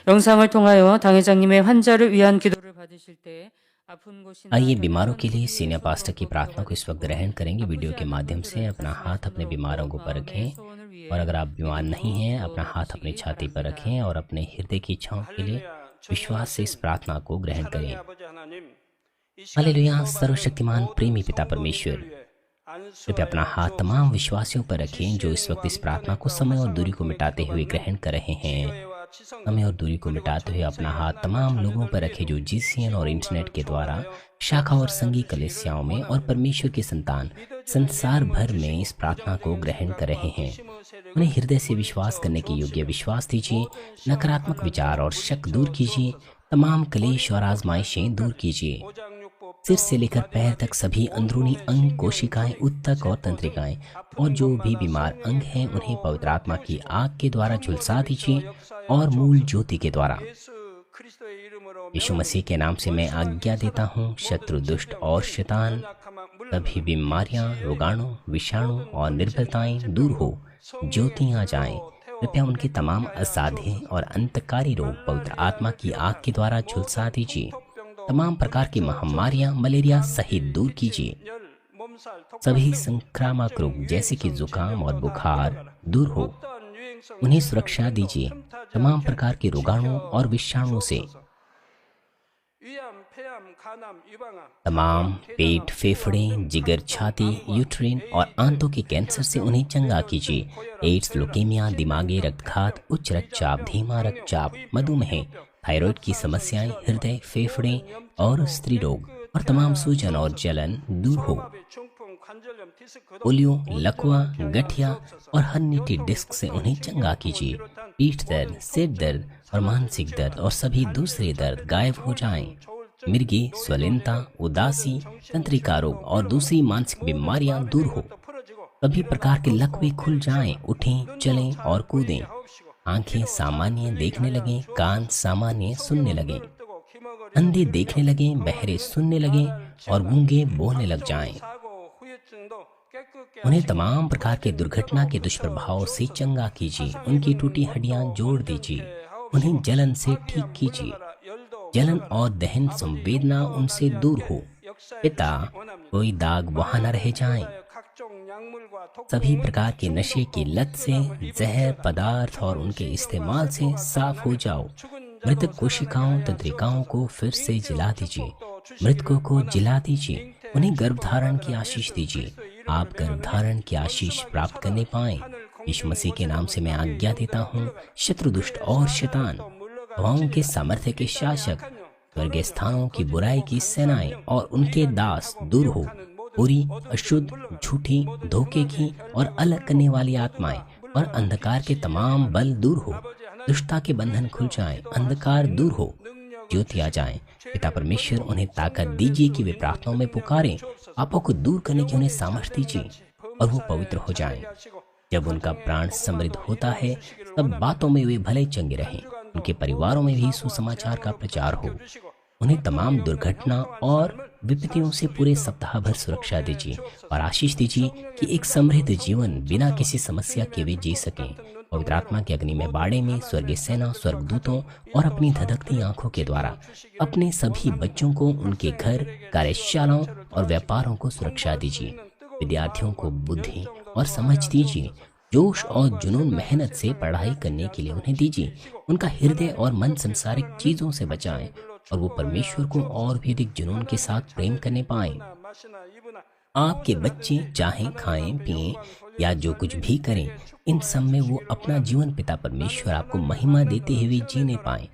영상을 통하여 당회장님의 환자를 위한 기도를 받으실 때
आइए बीमारों के लिए सीनियर पास्टर की प्रार्थना को इस वक्त ग्रहण करेंगे। वीडियो के माध्यम से अपना हाथ अपने बीमारों के ऊपर रखें और अगर आप बीमार नहीं हैं अपना हाथ अपनी छाती पर रखें और अपने हृदय की इच्छाओं के लिए विश्वास से इस प्रार्थना को ग्रहण करें। हालेलुया। सर्वशक्तिमान प्रेमी पिता परमेश्वर, कृपया अपना हाथ तमाम विश्वासियों पर रखें जो इस वक्त इस प्रार्थना को समय और दूरी को मिटाते हुए ग्रहण कर रहे हैं। समय और दूरी को मिटाते हुए अपना हाथ तमाम लोगों पर रखे जो GCN और इंटरनेट के द्वारा शाखा और संघी कलीसियाओं में और परमेश्वर के संतान संसार भर में इस प्रार्थना को ग्रहण कर रहे हैं। उन्हें हृदय से विश्वास करने के योग्य विश्वास दीजिए, नकारात्मक विचार और शक दूर कीजिए, तमाम क्लेश और आजमाइशें दूर कीजिए। सिर से लेकर पैर तक सभी अंदरूनी अंग, कोशिकाएं, उत्तक और तंत्रिकाएं और जो भी बीमार अंग हैं उन्हें पवित्र आत्मा की आग के द्वारा झुलसा दीजिए और मूल ज्योति के द्वारा। यीशु मसीह के नाम से मैं आज्ञा देता हूँ, शत्रु, दुष्ट और शैतान, सभी बीमारियां, रोगाणु, विषाणु और निर्बलताएं दूर हो, ज्योतियां जाएं। कृपया उनके तमाम असाध्य और अंतकारी रोग पवित्र आत्मा की आग के द्वारा झुलसा दीजिए। तमाम प्रकार की महामारियां, मलेरिया सहित दूर कीजिए। सभी संक्रामक रोग जैसे कि जुकाम और बुखार दूर हो, उन्हें सुरक्षा दीजिए। तमाम प्रकार के रोगाणु और विषाणुओं से, तमाम पेट, फेफड़े, जिगर, छाती, यूट्रिन और आंतों के कैंसर से उन्हें चंगा कीजिए। एड्स, लुकेमिया, दिमागी रक्तघात, उच्च रक्तचाप, धीमा रक्तचाप, मधुमेह, थायराइड की समस्याएं, हृदय, फेफड़े और स्त्री रोग और तमाम सूजन और जलन दूर हो। पोलियो, लकवा, गठिया और हर्निटी डिस्क से उन्हें चंगा कीजिए। पीठ दर्द, सिर दर्द और मानसिक दर्द और सभी दूसरे दर्द गायब हो जाएं। मिर्गी, स्वलिनता, उदासी, तंत्रिका रोग और दूसरी मानसिक बीमारियां दूर हो। सभी प्रकार के लकवे खुल जाएं, उठें, चलें और कूदें। आंखें सामान्य देखने लगें, कान सामान्य सुनने लगें, अंधे देखने लगें, बहरे सुनने लगें और गूंगे बोलने लग जाएं। उन्हें तमाम प्रकार के दुर्घटना के दुष्प्रभाव से चंगा कीजिए। उनकी टूटी हड्डियां जोड़ दीजिए। उन्हें जलन से ठीक कीजिए। जलन और दहन संवेदना उनसे दूर हो। पिता, कोई दाग वहां न रह जाएं। सभी प्रकार के नशे की लत से, जहर पदार्थ और उनके इस्तेमाल से साफ हो जाओ। मृतक कोशिकाओं, तंत्रिकाओं को फिर से जिला दीजिए। मृतकों को जिला दीजिए। उन्हें गर्भधारण की आशीष दीजिए। आप गर्भधारण की आशीष प्राप्त करने पाएं। यीशु मसीह के नाम से मैं आज्ञा देता हूँ, शत्रु, दुष्ट और शैतान, हवाओं के सामर्थ्य के शासक, स्वर्गीय स्थानों की बुराई की सेनाएं और उनके दास दूर हो। बुरी, अशुद्ध, झूठी, धोखे की और अलग करने वाली आत्माएं और अंधकार के तमाम बल दूर हो। दुष्टता के बंधन खुल जाएं, अंधकार दूर हो, ज्योति आ जाएं। पिता परमेश्वर, उन्हें ताकत दीजिए कि वे प्रार्थनाओं में पुकारें। पापों को दूर करने की उन्हें सामर्थ्य दीजिए और वो पवित्र हो जाएं। जब उनका प्राण समृद्ध होता है तब बातों में वे भले चंगे रहें। उनके परिवारों में भी सुसमाचार का प्रचार हो। उन्हें तमाम दुर्घटना और विपत्तियों से पूरे सप्ताह भर सुरक्षा दीजिए और आशीष दीजिए कि एक समृद्ध जीवन बिना किसी समस्या के वे जी सकें। पवित्र आत्मा के अग्नि में बाड़े में स्वर्गीय सेना स्वर्गदूतों और अपनी धधकती आंखों के द्वारा अपने सभी बच्चों को उनके घर, कार्यशालाओं और व्यापारों को सुरक्षा दीजिए। विद्यार्थियों को बुद्धि और समझ दीजिए। जोश और जुनून मेहनत से पढ़ाई करने के लिए उन्हें दीजिए। उनका हृदय और मन संसारिक चीजों से बचाएं और वो परमेश्वर को और भी अधिक जुनून के साथ प्रेम करने पाएं। आपके बच्चे चाहे खाएं पिएं या जो कुछ भी करें, इन सब में वो अपना जीवन पिता परमेश्वर आपको महिमा देते हुए जीने पाएं।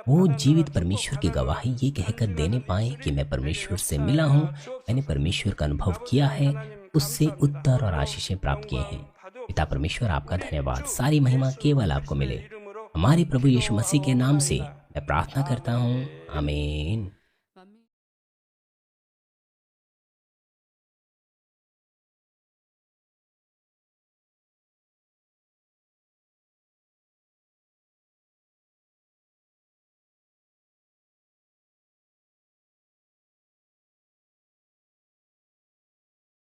वो जीवित परमेश्वर की गवाही ये कहकर देने पाएं कि मैं परमेश्वर से मिला हूँ, मैंने परमेश्वर का अनुभव किया है, उससे उत्तर और आशीषें प्राप्त किए हैं। पिता परमेश्वर आपका धन्यवाद। सारी महिमा केवल आपको मिले। हमारे प्रभु यीशु मसीह के नाम से मैं प्रार्थना करता हूँ, आमीन।